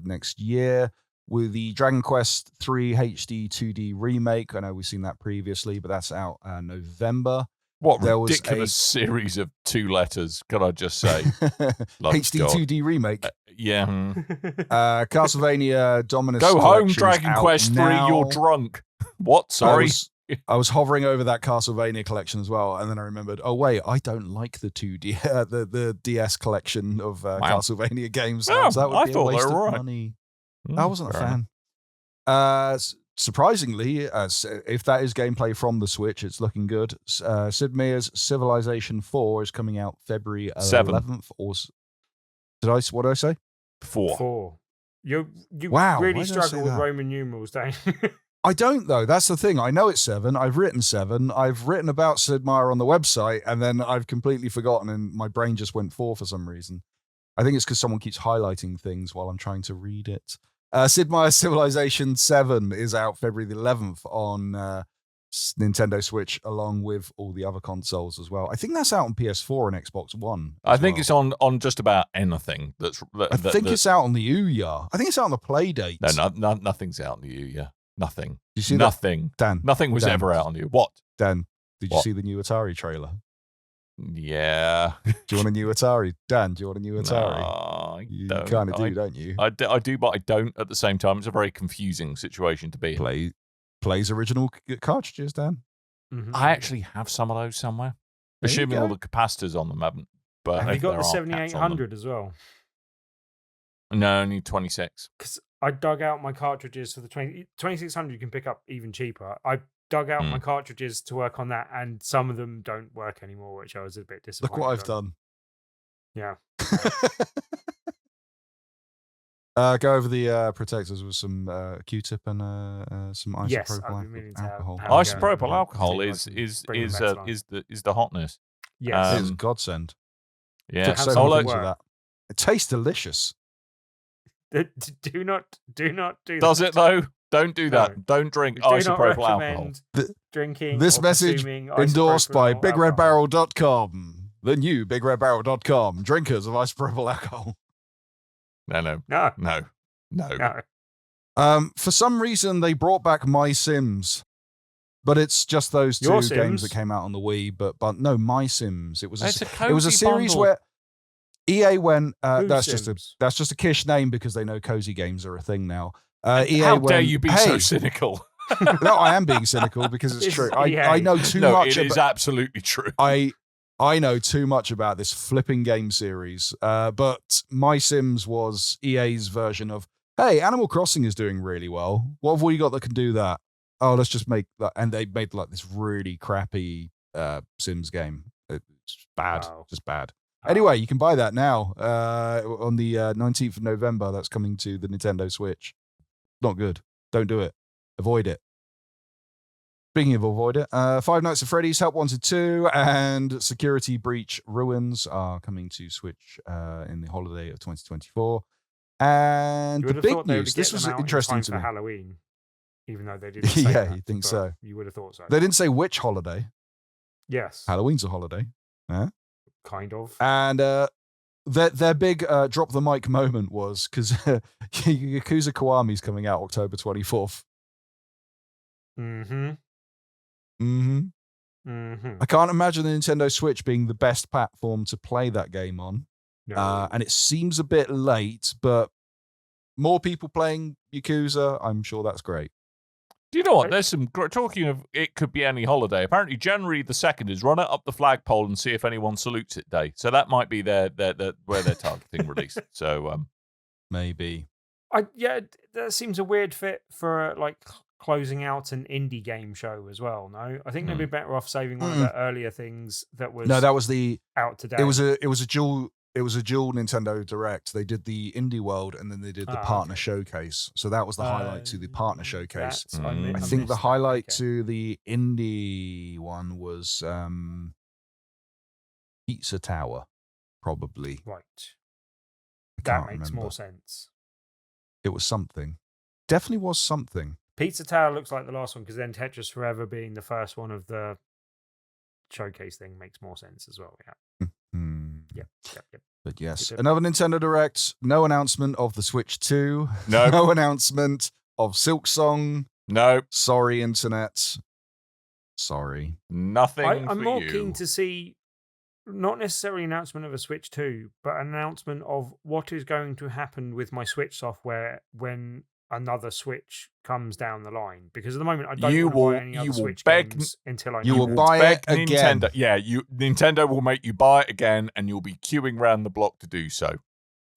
next year. With the Dragon Quest 3 HD 2D remake, I know we've seen that previously, but that's out November. What ridiculous series of 2 letters, can I just say? HD 2D remake. Yeah. Castlevania Dominus Go home, Collection's Dragon Quest 3, you're drunk. What? Sorry? I was hovering over that Castlevania collection as well, and then I remembered, oh wait, I don't like the 2D, the DS collection of Castlevania games. Oh, so that would be a waste of right. money. I wasn't a fan. Surprisingly, if that is gameplay from the Switch, it's looking good. Sid Meier's Civilization 4 is coming out February 11th. What did I say? 4. You wow, really struggle with Roman numerals, don't you? I don't, though. That's the thing. I know it's 7. I've written 7. I've written about Sid Meier on the website, and then I've completely forgotten, and my brain just went 4 for some reason. I think it's because someone keeps highlighting things while I'm trying to read it. Sid Meier's Civilization 7 is out February the 11th on Nintendo Switch, along with all the other consoles as well. I think that's out on PS4 and Xbox One. I think it's on just about anything. I think it's out on the Ouya. I think it's out on the Playdate. No, nothing's out on the Ouya. Nothing. You see nothing. Dan? Nothing was ever out on you. What? Dan, did you see the new Atari trailer? Yeah. Do you want a new Atari? Dan, do you want a new Atari? No, you kind of do, don't you? I do, but I don't at the same time. It's a very confusing situation to be in. Plays original cartridges, Dan? Mm-hmm. I actually have some of those somewhere. Assuming all the capacitors on them haven't. But have you got the 7800 as well? No, only 26. Because I dug out my cartridges for the 2600 you can pick up even cheaper. I dug out my cartridges to work on that, and some of them don't work anymore, which I was a bit disappointed. Look what I've done. Yeah. Go over the protectors with some Q-tip and some isopropyl alcohol. Isopropyl alcohol is the hotness. Yes, it's a godsend. Yeah, took so many things with that. It tastes delicious. Do not do Does that. it though? Don't do that. No. Don't drink isopropyl alcohol. Drinking. This message endorsed by BigRedBarrel.com, the new BigRedBarrel.com. Drinkers of isopropyl alcohol. No. For some reason, they brought back MySims, but it's just those two games that came out on the Wii. But no, MySims. It was a series where EA went. That's just a Kish name because they know cozy games are a thing now. EA How dare you be so cynical? No, I am being cynical because it's true. I know too much. It is absolutely true. I know too much about this flipping game series. But MySims was EA's version of, hey, Animal Crossing is doing really well. What have we got that can do that? Oh, let's just make that. And they made like this really crappy Sims game. It's bad, just bad. Anyway, you can buy that now on the 19th of November. That's coming to the Nintendo Switch. Not good. Don't do it. Avoid it. Speaking of avoid it, Five Nights at Freddy's Help Wanted 2 and Security Breach Ruins are coming to Switch in the holiday of 2024. And the big news, this was interesting to me. For Halloween, even though they didn't say that. Yeah, you think so. You would have thought so. They didn't say which holiday. Yes. Halloween's a holiday. Kind of. And their big drop the mic moment was because Yakuza Kiwami's coming out October 24th. I can't imagine the Nintendo Switch being the best platform to play that game on. No. And it seems a bit late, but more people playing Yakuza, I'm sure that's great. Do you know what? There's some talking of it could be any holiday. Apparently, January the 2nd is run it up the flagpole and see if anyone salutes it day. So that might be where they're targeting release. So maybe. That seems a weird fit for like closing out an indie game show as well. No, I think they'd be better off saving one of the earlier things that was that was the out today. It was a dual it was a dual Nintendo Direct. They did the Indie World and then they did the partner showcase. So that was the highlight to the partner showcase. I think the highlight to the Indie one was Pizza Tower, probably. Right. That makes more sense. It was something. Definitely was something. Pizza Tower looks like the last one because then Tetris Forever being the first one of the showcase thing makes more sense as well. Yeah. Yep. But yes, another Nintendo Direct. No announcement of the Switch 2. No. No announcement of Silksong. No. Sorry, Internet. Sorry. Nothing. I'm more keen to see not necessarily an announcement of a Switch 2, but an announcement of what is going to happen with my Switch software when another Switch comes down the line. Because at the moment, I don't want to buy any other Switch games until I know. You will buy it again. Nintendo. Yeah, Nintendo will make you buy it again, and you'll be queuing around the block to do so.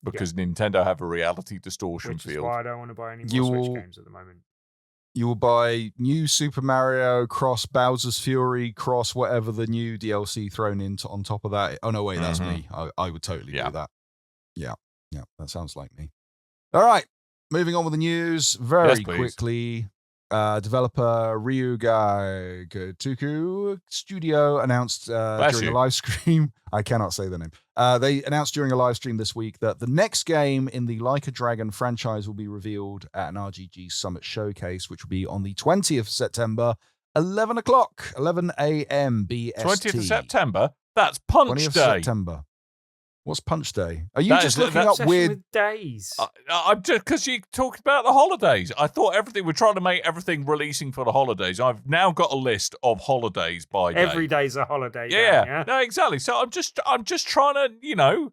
Because Nintendo have a reality distortion field. Which is why I don't want to buy any more Switch games at the moment. You will buy new Super Mario cross Bowser's Fury cross whatever the new DLC thrown into on top of that. Oh no, wait, that's me. I would totally do that. Yeah, that sounds like me. All right, moving on with the news very quickly. Developer Ryuga Gotoku Studio announced during a live stream. I cannot say the name. They announced during a live stream this week that the next game in the Like a Dragon franchise will be revealed at an RGG Summit showcase, which will be on the 20th of September, 11 a.m. BST. 20th of September? That's Punch 20th Day. September. What's Punch Day? Are you just looking up weird with days? I'm just because you talked about the holidays. I thought we're trying to make everything releasing for the holidays. I've now got a list of holidays by day. Every day's a holiday. Yeah, no, exactly. So I'm just trying to,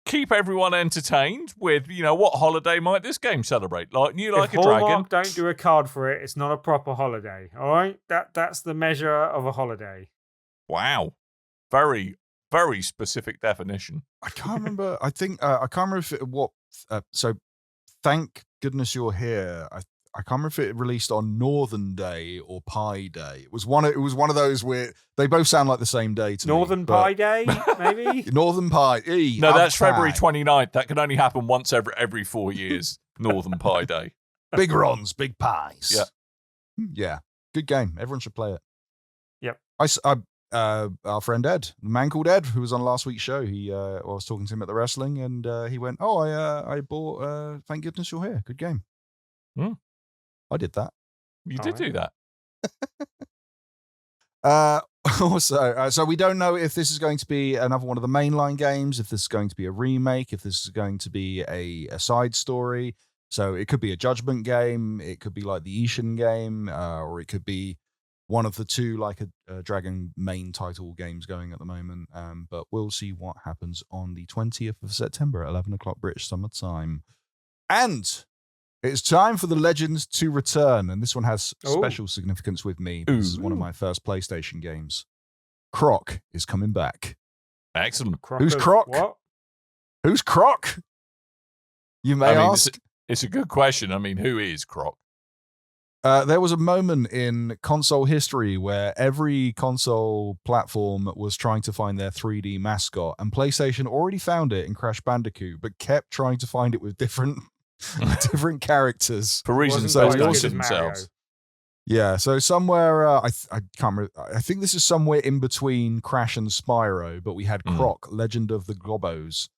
keep everyone entertained with, what holiday might this game celebrate? Like if a Dragon. Hallmark don't do a card for it, it's not a proper holiday. All right, that's the measure of a holiday. Wow, very, very specific definition. I can't remember. I think I can't remember if it, what. So, thank goodness you're here. I can't remember if it released on Northern Day or Pi Day. It was one of those where they both sound like the same day to Northern me. Pi Day, maybe. Northern Pi. No, that's February 29th. That can only happen once every 4 years. Northern Pi Day. Big Rons, big pies. Yeah. Good game. Everyone should play it. Yep. Our friend Ed, the man called Ed, who was on last week's show, I was talking to him at the wrestling, and he went, I bought Thank Goodness You're Here. Good game. I did that. You did do that. Also, so we don't know if this is going to be another one of the mainline games, if this is going to be a remake, if this is going to be a side story. So it could be a Judgment game, it could be like the Ishin game, or it could be one of the two like a Dragon main title games going at the moment. But we'll see what happens on the 20th of September at 11 o'clock British Summer Time. And it's time for the Legends to return. And this one has special significance with me. This is one of my first PlayStation games. Croc is coming back. Excellent. Who's Croc? What? Who's Croc? You may ask. It's a good question. I mean, who is Croc? There was a moment in console history where every console platform was trying to find their 3D mascot, and PlayStation already found it in Crash Bandicoot, but kept trying to find it with different characters for reasons so they also themselves. Yeah, so somewhere I can't remember. I think this is somewhere in between Crash and Spyro, but we had Croc, Legend of the Gobbos,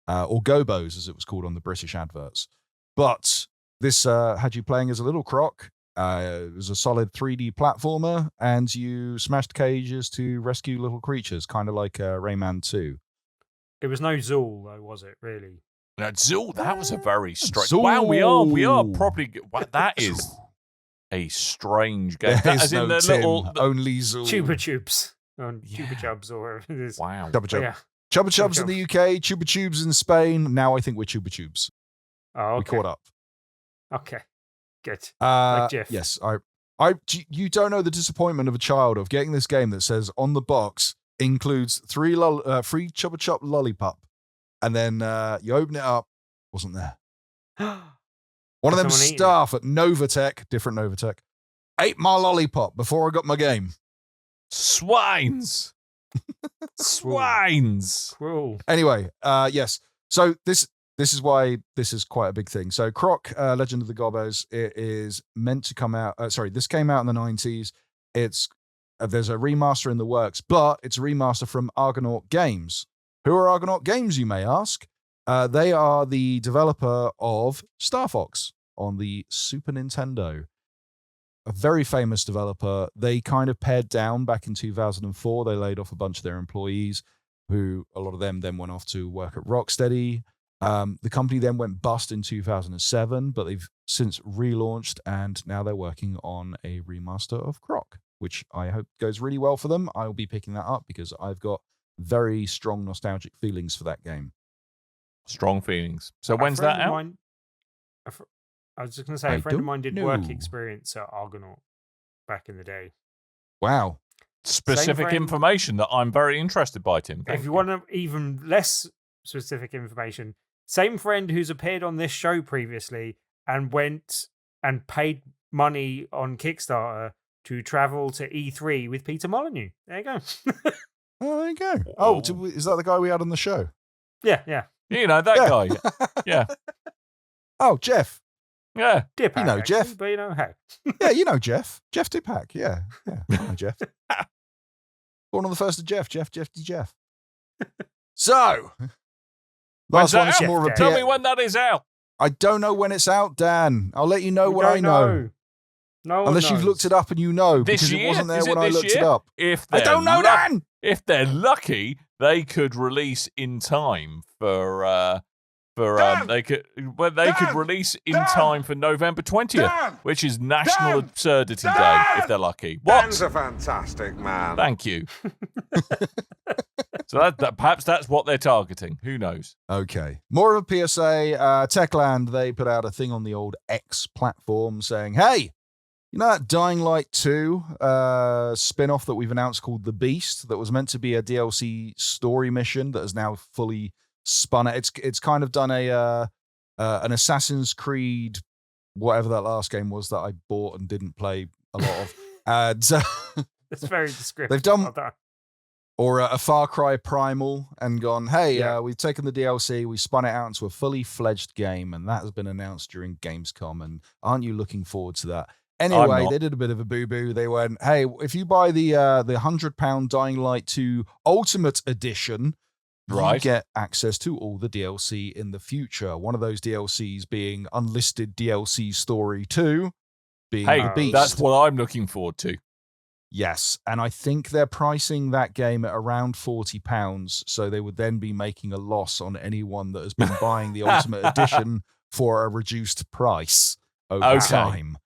or Gobbos as it was called on the British adverts. But this had you playing as a little Croc. It was a solid 3D platformer, and you smashed cages to rescue little creatures, kind of like Rayman 2. It was no Zool, though, was it? Really? Now, Zool, that was a very strange. Wow, we are probably. That is a strange game. As in the Tim, little only Zool. Chupa Chups, Chupa Chubs, or whatever it is. Wow, Chupa Chups. Yeah. Chupa Chups in the UK, Chupa Chups in Spain. Now I think we're Chupa Chups. Oh, okay. We caught up. Okay. Good. Like Jeff. Yes, you don't know the disappointment of a child of getting this game that says on the box includes free Chupa Chup lollipop, and then you open it up, wasn't there? One of them staff at Novatech, different Novatech, ate my lollipop before I got my game. Swines. Swines. Cruel. Anyway, yes. So this is why this is quite a big thing. So Croc, Legend of the Gobbos, it is meant to come out. This came out in the 90s. It's there's a remaster in the works, but it's a remaster from Argonaut Games. Who are Argonaut Games, you may ask? They are the developer of Star Fox on the Super Nintendo. A very famous developer. They kind of pared down back in 2004. They laid off a bunch of their employees, who a lot of them then went off to work at Rocksteady. The company then went bust in 2007, but they've since relaunched, and now they're working on a remaster of Croc, which I hope goes really well for them. I'll be picking that up because I've got very strong nostalgic feelings for that game. Strong feelings. So when's that out? I was just going to say, a friend of mine did work experience at Argonaut back in the day. Wow. Specific information that I'm very interested by, Tim. If you want even less specific information, same friend who's appeared on this show previously and went and paid money on Kickstarter to travel to E3 with Peter Molyneux. There you go. Oh, there you go. Oh, is that the guy we had on the show? Yeah. You know, that guy. Yeah. Oh, Jeff. Yeah. Dipak, you know, actually, Jeff. But you know, hey. Yeah, you know Jeff. Jeff Dipak. Yeah. I know Jeff. Born on the 1st of Jeff. So, last one is more of a Tell me when that is out. I don't know when it's out, Dan. I'll let you know when I know. No, unless you've looked it up and you know, because it wasn't there when I looked it up. I don't know, Dan. If they're lucky, they could release in time for they could release in time for November 20th, which is National Absurdity Day, if they're lucky. What? Dan's a fantastic man. Thank you. So that perhaps that's what they're targeting. Who knows? Okay. More of a PSA. Techland, they put out a thing on the old X platform saying, hey, you know that Dying Light 2 spin-off that we've announced called The Beast that was meant to be a DLC story mission that is now fully spun out? It's kind of done an Assassin's Creed, whatever that last game was that I bought and didn't play a lot of. It's very descriptive. They've done... Or a Far Cry Primal and gone, hey, we've taken the DLC, we spun it out into a fully fledged game, and that has been announced during Gamescom, and aren't you looking forward to that? Anyway, they did a bit of a boo-boo. They went, hey, if you buy the £100 Dying Light 2 Ultimate Edition, you get access to all the DLC in the future. One of those DLCs being Unlisted DLC Story 2, being The Beast. That's what I'm looking forward to. Yes, and I think they're pricing that game at around £40, so they would then be making a loss on anyone that has been buying the Ultimate Edition for a reduced price over time.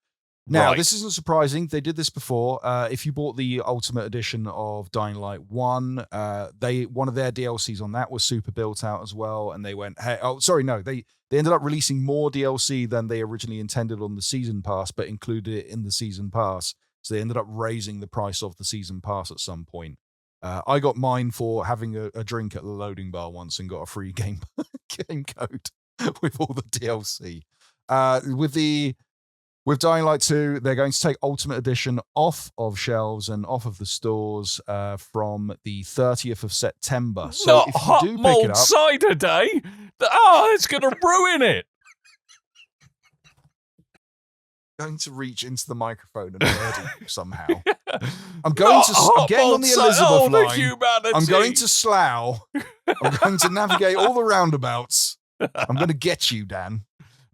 Now, this isn't surprising. They did this before. If you bought the Ultimate Edition of Dying Light 1, one of their DLCs on that was super built out as well, and they went, hey, they ended up releasing more DLC than they originally intended on the Season Pass, but included it in the Season Pass. So they ended up raising the price of the Season Pass at some point. I got mine for having a drink at the loading bar once and got a free game code with all the DLC. With Dying Light 2, they're going to take Ultimate Edition off of shelves and off of the stores from the 30th of September. So not if you hot do pick mold it up, cider day. It's going to ruin it. Going to reach into the microphone and murder you somehow. I'm getting on the Elizabeth line. I'm going to slough. I'm going to navigate all the roundabouts. I'm going to get you, Dan.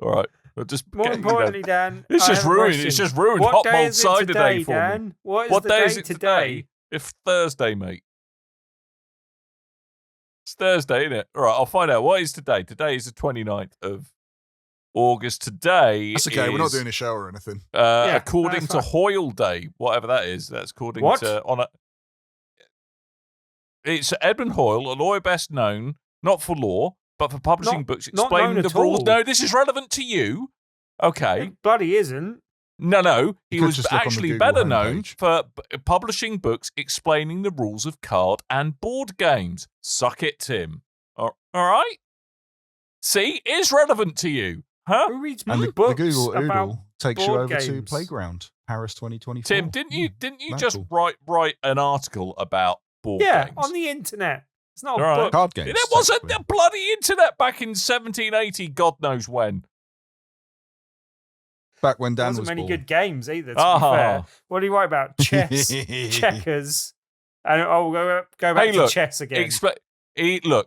All right. Just more importantly, Dan, it's just ruined. It's just ruined. What hot day mold is it cider today, day for Dan? me. What day is it today? It's Thursday, mate. It's Thursday, isn't it? All right, I'll find out. What is today? Today is the 29th of August. Today that's okay. We're not doing a show or anything. According to Hoyle Day, whatever that is, that's according to It's Edmund Hoyle, a lawyer best known not for law but for publishing books explaining the rules. No, this is relevant to you. Okay, it bloody isn't. No, he was actually better known for publishing books explaining the rules of card and board games. Suck it, Tim. All right. See, it's relevant to you. Huh? Who reads and books the Google Oodle takes you over games. to Playground, Paris 2024. Tim, didn't you just write an article about board games. on the internet. It's not a All right. book. Card games. There wasn't the bloody internet back in 1780, God knows when. Back when Dan There was wasn't many born. good games either, to be fair. What do you write about? Chess, checkers, and go back to chess again.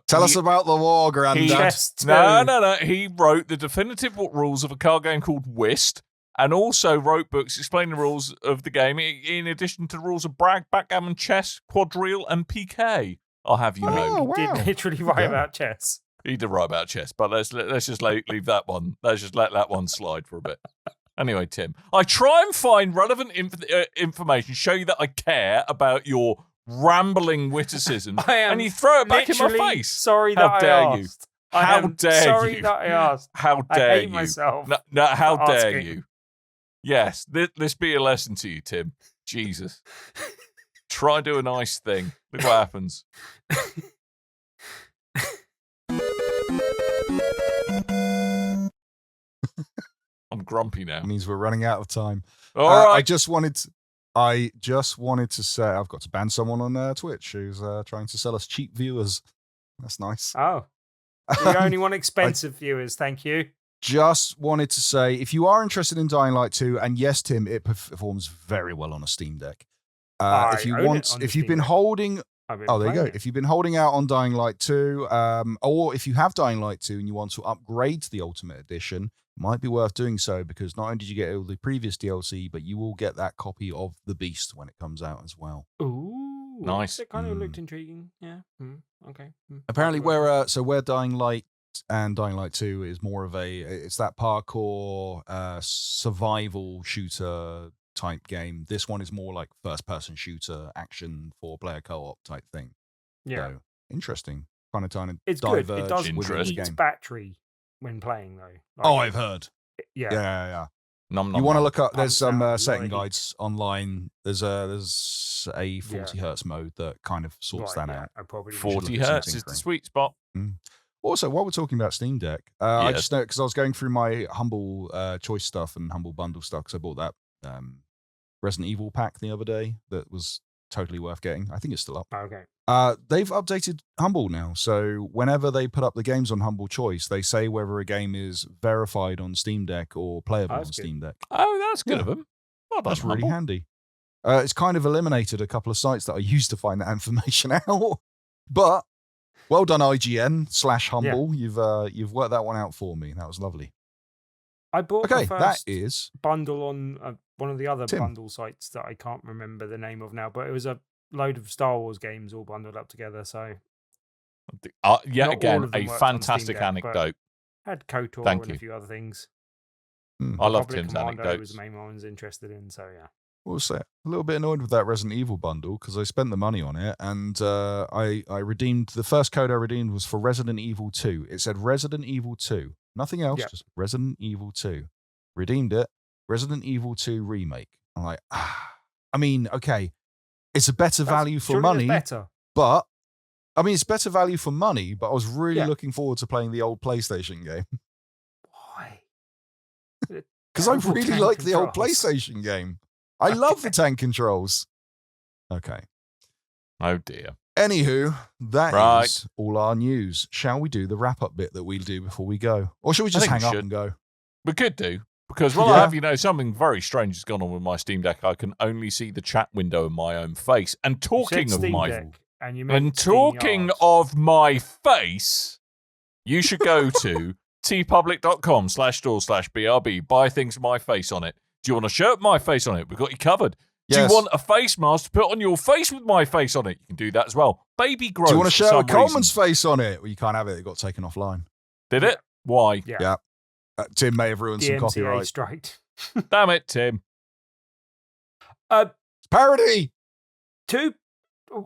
Tell us about the war, Grandad. No. He wrote the definitive rules of a card game called Whist, and also wrote books explaining the rules of the game, in addition to the rules of brag, backgammon, chess, quadrille, and piquet. I'll have you know. He did literally write about chess. He did write about chess, but let's just leave that one. Let's just let that one slide for a bit. Anyway, Tim, I try and find relevant information, show you that I care about your rambling witticism, and you throw it back in my face. Sorry that I asked. How dare you? Sorry that I asked. How dare I hate you? myself. No, how dare you? Yes, this be a lesson to you, Tim. Jesus. Try and do a nice thing. Look what happens. I'm grumpy now. It means we're running out of time. All right. I just wanted to say I've got to ban someone on Twitch who's trying to sell us cheap viewers. That's nice. Oh. We only want expensive viewers, thank you. Just wanted to say, if you are interested in Dying Light 2, and yes, Tim, it performs very well on a Steam Deck. If you've been holding out on Dying Light 2, or if you have Dying Light 2 and you want to upgrade to the Ultimate Edition, it might be worth doing so, because not only did you get all the previous DLC, but you will get that copy of The Beast when it comes out as well. Ooh, nice. It kind of looked intriguing. Yeah. Okay. Apparently, where Dying Light and Dying Light 2 is more of it's that parkour survival shooter type game. This one is more like first-person shooter action 4-player co-op type thing. Yeah. So, interesting. Kind of trying to it's diverge good. It does within eat battery when playing, though. I've heard. Yeah. You want to look up, there's some setting guides online. There's a 40 hertz mode that kind of sorts that out. 40 hertz is the sweet spot. Also, while we're talking about Steam Deck, I just know, because I was going through my Humble Choice stuff and Humble Bundle stuff, because I bought that Resident Evil pack the other day that was totally worth getting. I think it's still up. Okay. They've updated Humble now, so whenever they put up the games on Humble Choice, they say whether a game is verified on Steam Deck or playable on Steam Deck. Oh, that's good of them. Well, that's really handy. It's kind of eliminated a couple of sites that I used to find that information out, but well done, IGN/Humble. You've worked that one out for me. That was lovely. I bought the first that bundle on one of the other bundle sites that I can't remember the name of now, but it was a load of Star Wars games all bundled up together. So, yet again, a fantastic anecdote. Had KOTOR and a few other things. I love Tim's anecdotes. Was the main one I was interested in. So yeah. We'll say a little bit annoyed with that Resident Evil bundle because I spent the money on it, and I redeemed the first code I redeemed was for Resident Evil 2. It said Resident Evil 2, nothing else, just Resident Evil 2. Redeemed it, Resident Evil 2 remake. I'm like, I mean, okay, it's a better value for money, but I mean, it's better value for money. But I was really looking forward to playing the old PlayStation game. Why? Because I really like the old PlayStation game. I love the tank controls. Okay. Oh, dear. Anywho, that is all our news. Shall we do the wrap-up bit that we'll do before we go? Or should we just hang up and go? We could do. Because, I have something very strange has gone on with my Steam Deck. I can only see the chat window of my own face. And talking of my face, you should go to tpublic.com/store/BRB. Buy things with my face on it. Do you want a shirt with my face on it? We've got you covered. Yes. Do you want a face mask to put on your face with my face on it? You can do that as well. Baby gross. Do you want a shirt with Coleman's face on it? Well, you can't have it. It got taken offline. Did it? Why? Yeah. Tim may have ruined some copyright. Strike. Damn it, Tim. It's parody.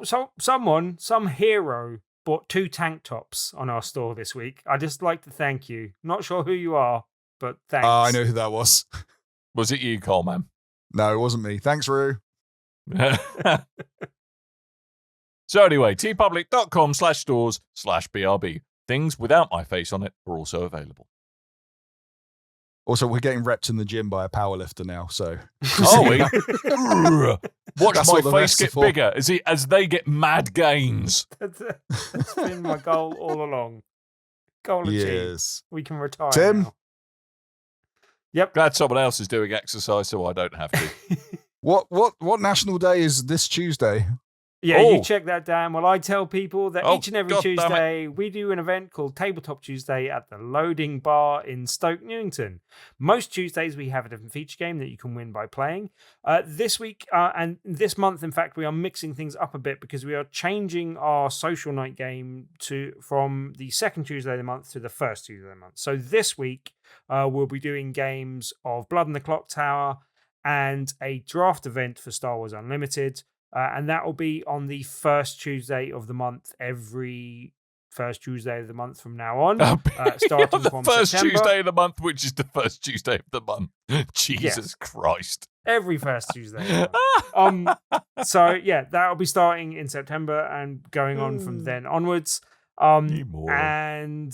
Some hero bought 2 tank tops on our store this week. I'd just like to thank you. Not sure who you are, but thanks. I know who that was. Was it you, Coleman? No, it wasn't me. Thanks, Roo. So anyway, tpublic.com/stores/BRB. Things without my face on it are also available. Also, we're getting repped in the gym by a powerlifter now, so. Oh, we watch That's my what the face vests are get for. bigger as they get mad gains. That's been my goal all along. Goal achieved. Yes. We can retire Tim? now. Yep. Glad someone else is doing exercise so I don't have to. What national day is this Tuesday? Yeah, Oh. you check that down. Well, I tell people that Oh, each and every God damn it. Tuesday we do an event called Tabletop Tuesday at the Loading Bar in Stoke, Newington. Most Tuesdays we have a different feature game that you can win by playing. This week and this month, in fact, we are mixing things up a bit because we are changing our social night game from the second Tuesday of the month to the first Tuesday of the month. So this week we'll be doing games of Blood and the Clock Tower and a draft event for Star Wars Unlimited. And that will be on the first Tuesday of the month, every first Tuesday of the month from now on. Starting the from first September. Tuesday of the month, which is the first Tuesday of the month. Jesus Christ. Every first Tuesday. Of the month. So, yeah, that'll be starting in September and going on from then onwards. And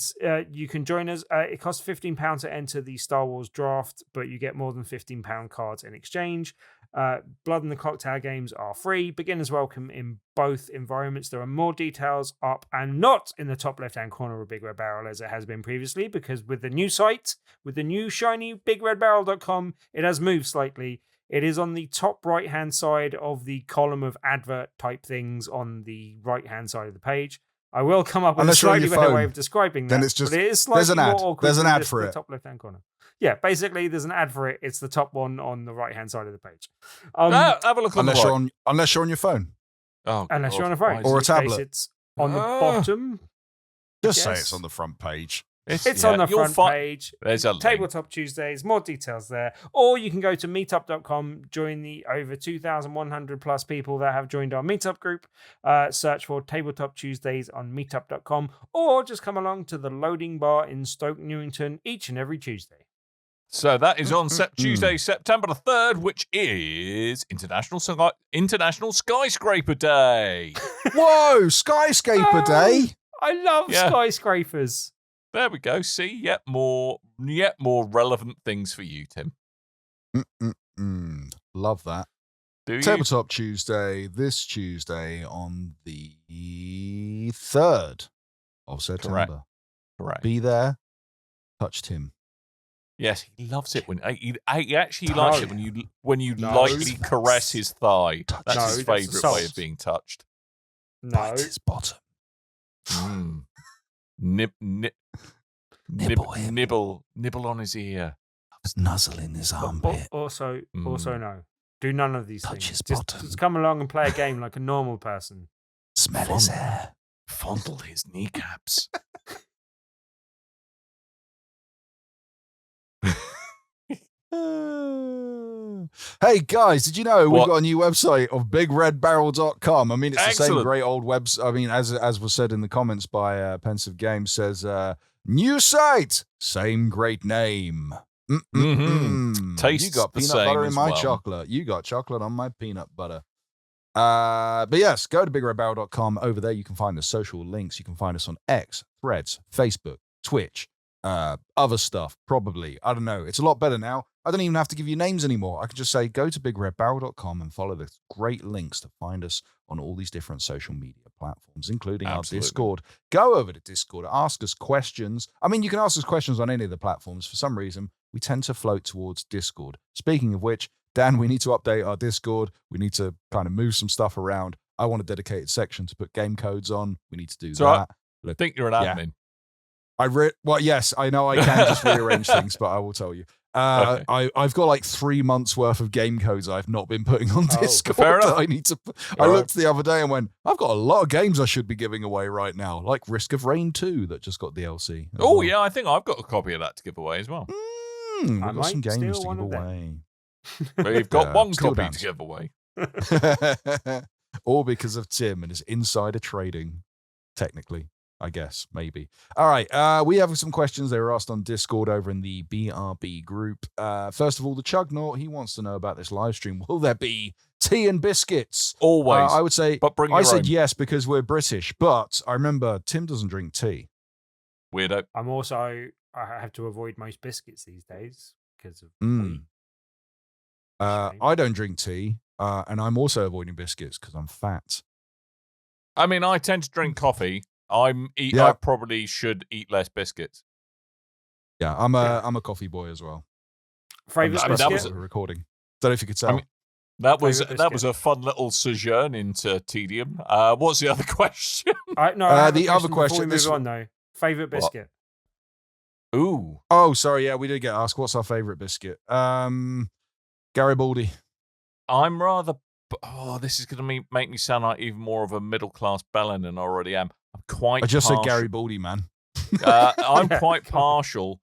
you can join us. It costs £15 to enter the Star Wars draft, but you get more than £15 cards in exchange. Blood and the Clock Tower games are free. Beginners welcome in both environments. There are more details up and not in the top left-hand corner of Big Red Barrel as it has been previously, because with the new site, with the new shiny BigRedBarrel.com, it has moved slightly. It is on the top right-hand side of the column of advert type things on the right-hand side of the page. I will come up with a slightly better way of describing that. Then it's just, but it is slightly there's an ad. more awkward There's an than ad just for the it. top left-hand corner. Yeah, basically, there's an ad for it. It's the top one on the right-hand side of the page. Have a look on Unless the you're right. on, unless you're on your phone. Oh, Unless you're on a God, phone. why Or a is tablet. Case it's on the bottom. Just say Yes. it's on the front page. It's on the you'll front page. There's a link. Tabletop Tuesdays, more details there. Or you can go to meetup.com, join the over 2,100 plus people that have joined our meetup group. Search for Tabletop Tuesdays on meetup.com, or just come along to the Loading Bar in Stoke, Newington each and every Tuesday. So that is on Tuesday, September the 3rd, which is International Skyscraper Day. Whoa, Skyscraper Day. I love skyscrapers. There we go. See, yet more relevant things for you, Tim. Love that. Do you? Tabletop Tuesday, this Tuesday on the 3rd of September. Correct. Be there. Touch Tim. Yes, he loves it when he actually likes it when you lightly caress his thigh. That's his favourite way of being touched. No. Bite his bottom. Nibble on his ear. Nuzzle in his armpit. Also no. Do none of these Touch things. his bottom. Just come along and play a game like a normal person. Smell his hair. Fondle his kneecaps. Hey guys, did you know we've What? got a new website of bigredbarrel.com? I mean, it's the same Excellent. great old website. I mean, as was said in the comments by Pensive Games, says new site, same great name. Tastes You got the peanut same butter in as my well. chocolate. You got chocolate on my peanut butter. But yes, go to bigredbarrel.com. Over there, you can find the social links. You can find us on X, Threads, Facebook, Twitch, other stuff, probably. I don't know. It's a lot better now. I don't even have to give you names anymore. I can just say, go to bigredbarrel.com and follow the great links to find us on all these different social media platforms, including Absolutely. our Discord. Go over to Discord, ask us questions. I mean, you can ask us questions on any of the platforms. For some reason, we tend to float towards Discord. Speaking of which, Dan, we need to update our Discord. We need to kind of move some stuff around. I want a dedicated section to put game codes on. We need to do that. I think you're an admin. Well, yes, I know I can just rearrange things, but I will tell you. Okay. I've got like 3 months worth of game codes I've not been putting on Discord. fair enough. I need to. I looked the other day and went, I've got a lot of games I should be giving away right now, like Risk of Rain 2 that just got DLC. Oh yeah, I think I've got a copy of that to give away as well. We've I got some might games steal to one give of them. away. We've got one Steel copy Dance. to give away. All because of Tim and his insider trading, technically. I guess, maybe. All right, we have some questions. They were asked on Discord over in the BRB group. First of all, the Chugnaut, he wants to know about this live stream. Will there be tea and biscuits? Always. I would say, But bring I your said own. yes because we're British, but I remember Tim doesn't drink tea. Weirdo. I have to avoid most biscuits these days. because of Mm. wheat. I don't drink tea, and I'm also avoiding biscuits because I'm fat. I mean, I tend to drink coffee. I probably should eat less biscuits. Yeah, I'm a coffee boy as well. Favorite biscuit? Recording. Don't know if you could tell. I mean, that was a fun little sojourn into tedium. What's the other question? The other question. Before we move on, though. Favorite biscuit? What? Ooh. Oh, sorry. Yeah, we did get asked. What's our favorite biscuit? Garibaldi. I'm rather. Oh, this is going to make me sound like even more of a middle class bellend than I already am. I'm quite. I just said Garibaldi, man. I'm quite partial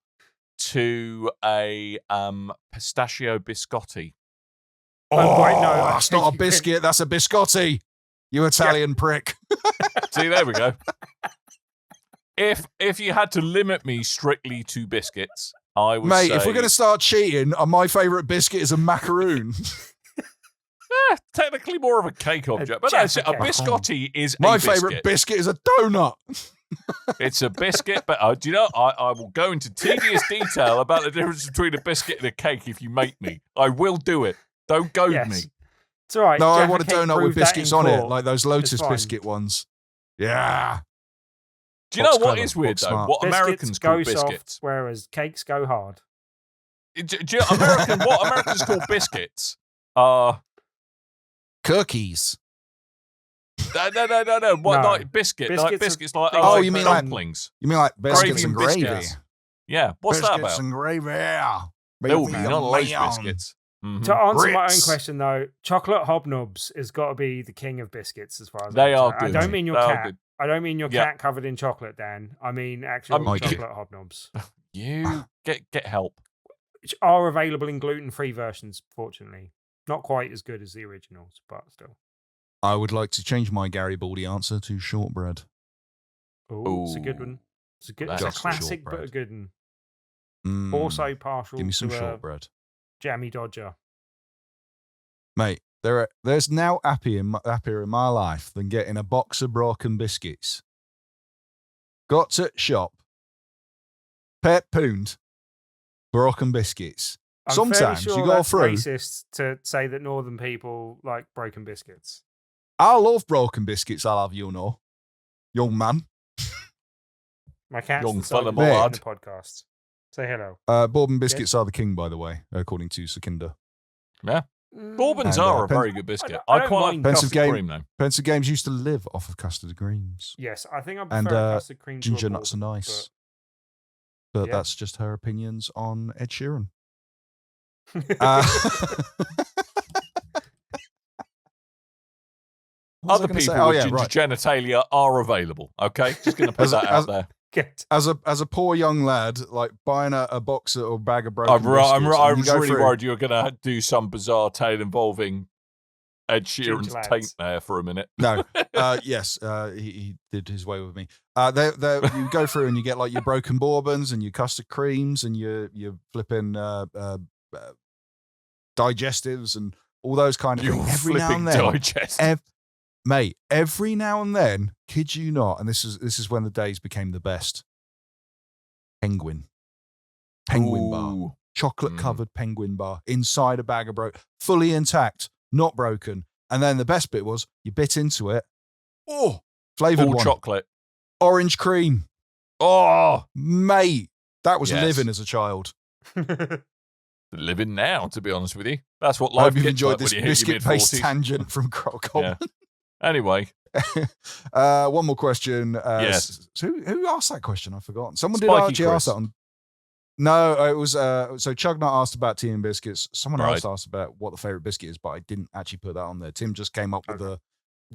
to a pistachio biscotti. Oh, wait, no, that's not a biscuit. That's a biscotti. You Italian prick. See, there we go. If you had to limit me strictly to biscuits, I would say... Mate, if we're going to start cheating, my favourite biscuit is a macaroon. Technically more of a cake object, but no, a biscotti is my favourite biscuit is a donut. It's a biscuit, but do you know, I will go into tedious detail about the difference between a biscuit and a cake if you make me. I will do it. Don't goad me. It's all right. No, Jaffa I want a donut with biscuits on it, like those Lotus fine. biscuit ones. Yeah. Do you know what is weird, though? What biscuits Americans call biscuits. Soft, whereas cakes go hard. Do you know, what Americans call biscuits are... Cookies. No. What, No. like biscuits like you mean dumplings. You mean like biscuits Gravy and gravy? biscuits. Yeah. What's that about? Biscuits and gravy. Yeah. No, not lace biscuits. Mm-hmm. To answer my own question, though, chocolate hobnobs has got to be the king of biscuits, as far as they I'm are concerned. good. I don't mean your cat. Good. I don't mean your cat covered in chocolate, Dan. I mean actual chocolate hobnobs. You get help. Which are available in gluten-free versions, fortunately. Not quite as good as the originals, but still. I would like to change my Garibaldi answer to shortbread. Oh, it's a good one. It's a classic, but a good one. Also partial. Give me some to shortbread. Jammy Dodger. Mate, there's now happier in my life than getting a box of broken biscuits. Got to shop. Pet pound. Broken biscuits. I'm Sometimes sure you go that's through. Racist to say that northern people like broken biscuits. I love broken biscuits, I'll have you know. Young man. My cat's young fella in the podcast. Say hello. Bourbon biscuits are the king, by the way, according to Sukinda. Yeah. Bourbons are a very good biscuit. I quite like Pensive custard cream, though. Pensive Games used to live off of custard creams. Yes, I think I prefer custard cream to ginger a nuts are bourbon, nice. But that's just her opinions on Ed Sheeran. Other people with ginger genitalia are available. Okay, just going to put that out there. As a poor young lad, like buying a box or bag of broken biscuits. I was really worried you were going to do some bizarre tale involving Ed Sheeran's taint there for a minute. No, yes, he did his way with me. You go through and you get like your broken bourbons and your custard creams and your flipping digestives and all those kind of things. Every now and then, mate, every now and then, kid you not, and this is when the days became the best. Penguin bar, chocolate covered penguin bar inside a bag of fully intact, not broken. And then the best bit was you bit into it. Oh, flavored one, chocolate, orange cream. Oh, mate, that was living as a child. Living now, to be honest with you. That's what life gets like enjoyed this biscuit-based tangent from Croc. Yeah. Anyway. One more question. Yes. Who asked that question? I've forgotten. Someone Spiky did actually Chris. ask that on. No, it was so Chugnut asked about tea and biscuits. Someone else asked about what the favorite biscuit is, but I didn't actually put that on there. Tim just came up with the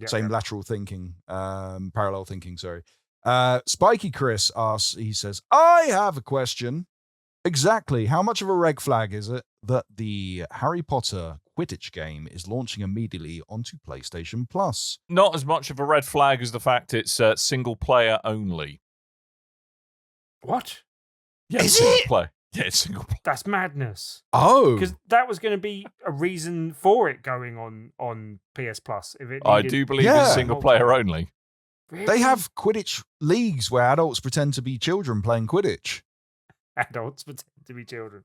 same lateral thinking, parallel thinking. Sorry. Spiky Chris asks. He says, "I have a question. Exactly how much of a red flag is it that the Harry Potter Quidditch game is launching immediately onto PlayStation Plus?" Not as much of a red flag as the fact it's single player only. What? Yeah, is single it? Player. Yeah, it's single player. That's madness. Oh, because that was going to be a reason for it going on PS Plus. If it, I do believe it's single player only. Really? They have Quidditch leagues where adults pretend to be children playing Quidditch. Adults pretend to be children.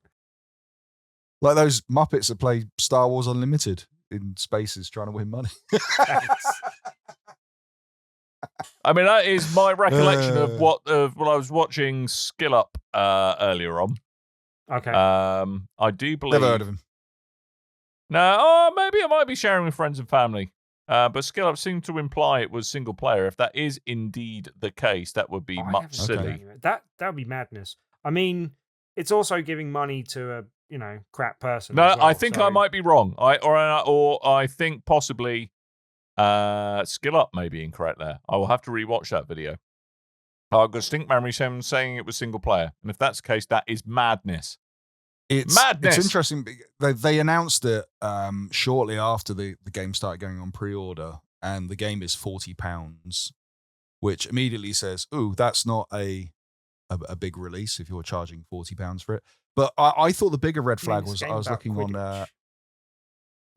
Like those Muppets that play Star Wars Unlimited in spaces trying to win money. I mean, that is my recollection of what I was watching Skill Up earlier on. Okay. I do believe. Never heard of him. No, maybe I might be sharing with friends and family. But Skill Up seemed to imply it was single player. If that is indeed the case, that would be much silly. That would be madness. I mean, it's also giving money to a crap person. No, as well, I think I might be wrong. Or I think possibly Skill Up may be incorrect there. I will have to rewatch that video. I've got a distinct memory saying it was single player, and if that's the case, that is madness. Madness. It's interesting. They announced it shortly after the game started going on pre-order, and the game is £40, which immediately says, "Ooh, that's not a big release if you're charging £40 for it." But I thought the bigger red flag was I was looking on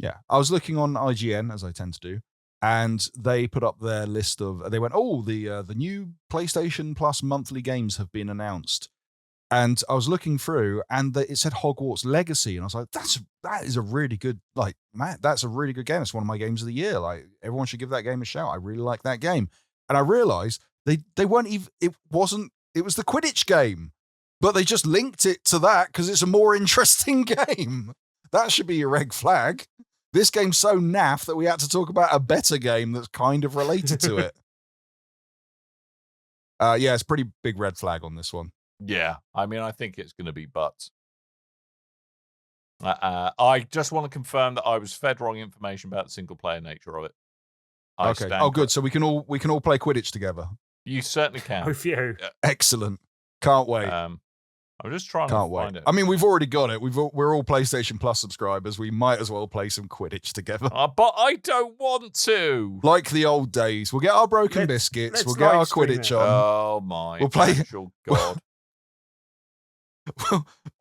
IGN, as I tend to do, and they put up their list of. They went, "Oh, the new PlayStation Plus monthly games have been announced." And I was looking through, and it said Hogwarts Legacy, and I was like, "That is a really good that's a really good game. It's one of my games of the year. Like everyone should give that game a shout. I really like that game." And I realized they weren't even. It was the Quidditch game, but they just linked it to that because it's a more interesting game. That should be your red flag. This game's so naff that we had to talk about a better game that's kind of related to it. It's a pretty big red flag on this one. Yeah, I mean, I think it's going to be butts. I just want to confirm that I was fed wrong information about the single-player nature of it. Okay. Oh, good. So we can all play Quidditch together. You certainly can. Oh, phew. Excellent. Can't wait. I'm just trying to find it. I mean, we've already got it. We're all PlayStation Plus subscribers. We might as well play some Quidditch together. But I don't want to. Like the old days. We'll get our broken biscuits. We'll get our Quidditch on. Oh my! We'll play. God.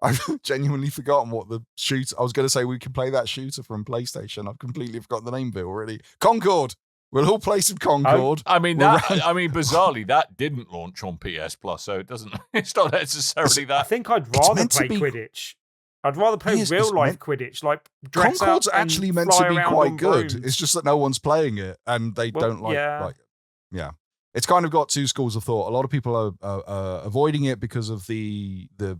I've genuinely forgotten what the shooter. I was going to say we can play that shooter from PlayStation. I've completely forgotten the name of it already. Concord. We'll all play some Concord. Bizarrely, that didn't launch on PS Plus, so it doesn't. It's not necessarily that. I think I'd rather play Quidditch. I'd rather play real life Quidditch. Like Concord's actually meant to be quite good. It's just that no one's playing it, and they don't like. Yeah. It's kind of got two schools of thought. A lot of people are avoiding it because of the it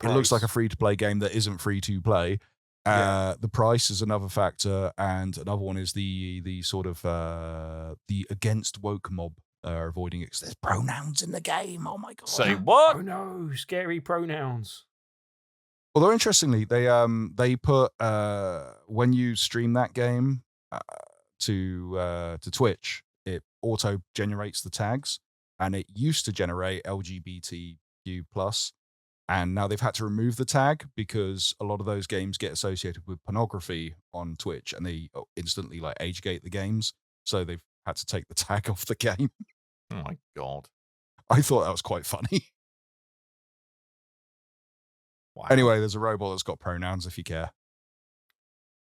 looks like a free-to-play game that isn't free-to-play. The price is another factor, and another one is the sort of the against woke mob are avoiding it because there's pronouns in the game. Oh my god! Say what? Oh no, scary pronouns. Although interestingly, they put when you stream that game to Twitch, it auto generates the tags, and it used to generate LGBTQ+, and now they've had to remove the tag because a lot of those games get associated with pornography on Twitch, and they instantly age gate the games, so they've had to take the tag off the game. Oh my god! I thought that was quite funny. Wow. Anyway, there's a robot that's got pronouns if you care.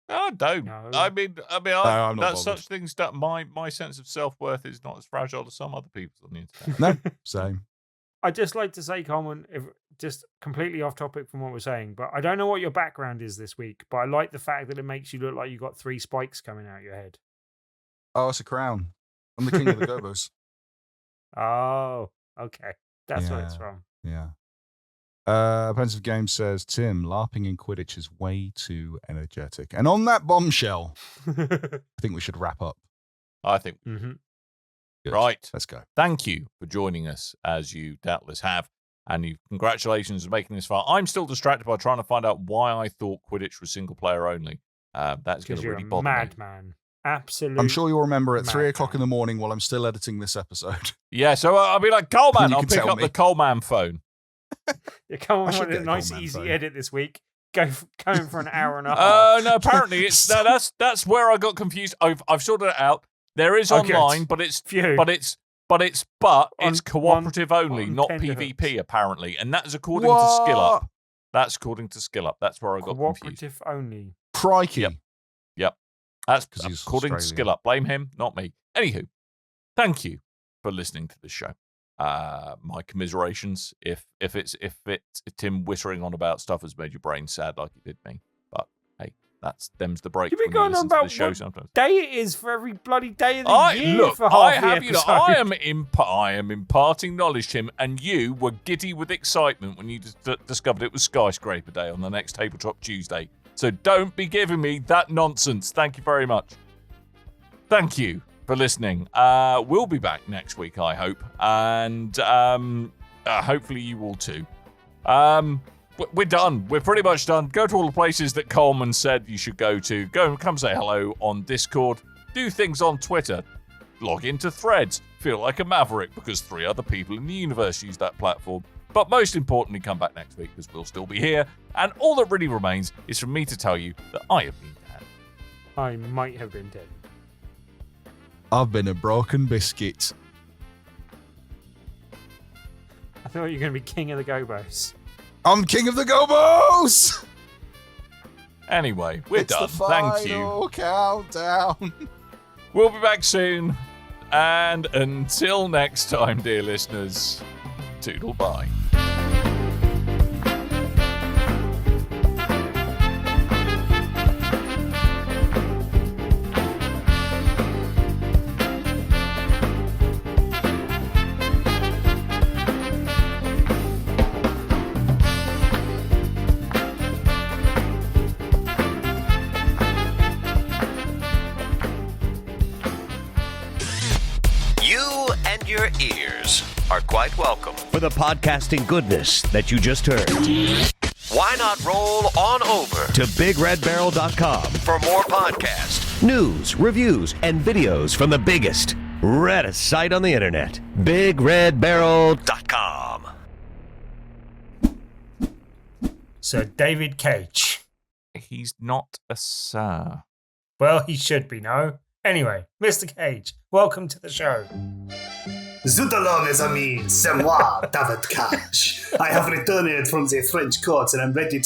I don't. No. I mean, I'm not that's bothered. such things that my sense of self-worth is not as fragile as some other people's on the internet. No, same. I'd just like to say, Coleman, just completely off topic from what we're saying, but I don't know what your background is this week, but I like the fact that it makes you look like you got 3 spikes coming out your head. Oh, it's a crown. I'm the king of the Gobbos. Oh, okay. That's what it's from. Yeah. Pensive Games says, Tim, LARPing in Quidditch is way too energetic. And on that bombshell, I think we should wrap up. I think. Mm-hmm. Good. Right. Let's go. Thank you for joining us, as you doubtless have. And congratulations on making this far. I'm still distracted by trying to find out why I thought Quidditch was single player only. That's going to really bother me. Madman. Absolutely. I'm sure you'll remember at 3 o'clock in the morning while I'm still editing this episode. Yeah, so I'll be like, Coleman, I'll pick up the Coleman phone. Yeah, Coleman wanted a nice, easy edit this week. Going for an hour and a half. No, apparently it's that's where I got confused. I've sorted it out. There is online, but it's cooperative only, not PvP apparently, and that is according to Skill Up. That's according to Skill Up. That's where I got confused. Cooperative only. Crikey. Yep. That's according Australian. to Skill Up. Blame him, not me. Anywho, thank you for listening to the show. my commiserations if it's Tim whittering on about stuff has made your brain sad like it did me. But hey, them's the break. You've been going on about the show sometimes. Day it is for every bloody day of the year. Look, for half the episode. I am imparting knowledge, Tim, and you were giddy with excitement when you discovered it was Skyscraper Day on the next Tabletop Tuesday. So don't be giving me that nonsense. Thank you very much. Thank you for listening. We'll be back next week, I hope, and hopefully you will too. We're done. We're pretty much done. Go to all the places that Coleman said you should go to. Go and come say hello on Discord. Do things on Twitter. Log into Threads. Feel like a maverick because 3 other people in the universe use that platform. But most importantly, come back next week because we'll still be here. And all that really remains is for me to tell you that I have been dead. I might have been dead. I've been a broken biscuit. I thought you were going to be king of the Gobbos. I'm king of the Gobbos! Anyway, we're it's done. The final Thank you. Countdown. We'll be back soon. And until next time, dear listeners, toodle bye. Your ears are quite welcome for the podcasting goodness that you just heard. Why not roll on over to BigRedBarrel.com for more podcasts, news, reviews, and videos from the biggest, reddest site on the internet, BigRedBarrel.com. Sir David Cage. He's not a sir. Well, he should be, no? Anyway, Mr. Cage, welcome to the show. Zoutallon, mes amis, c'est moi, David Cage. I have returned from the French court and I'm ready to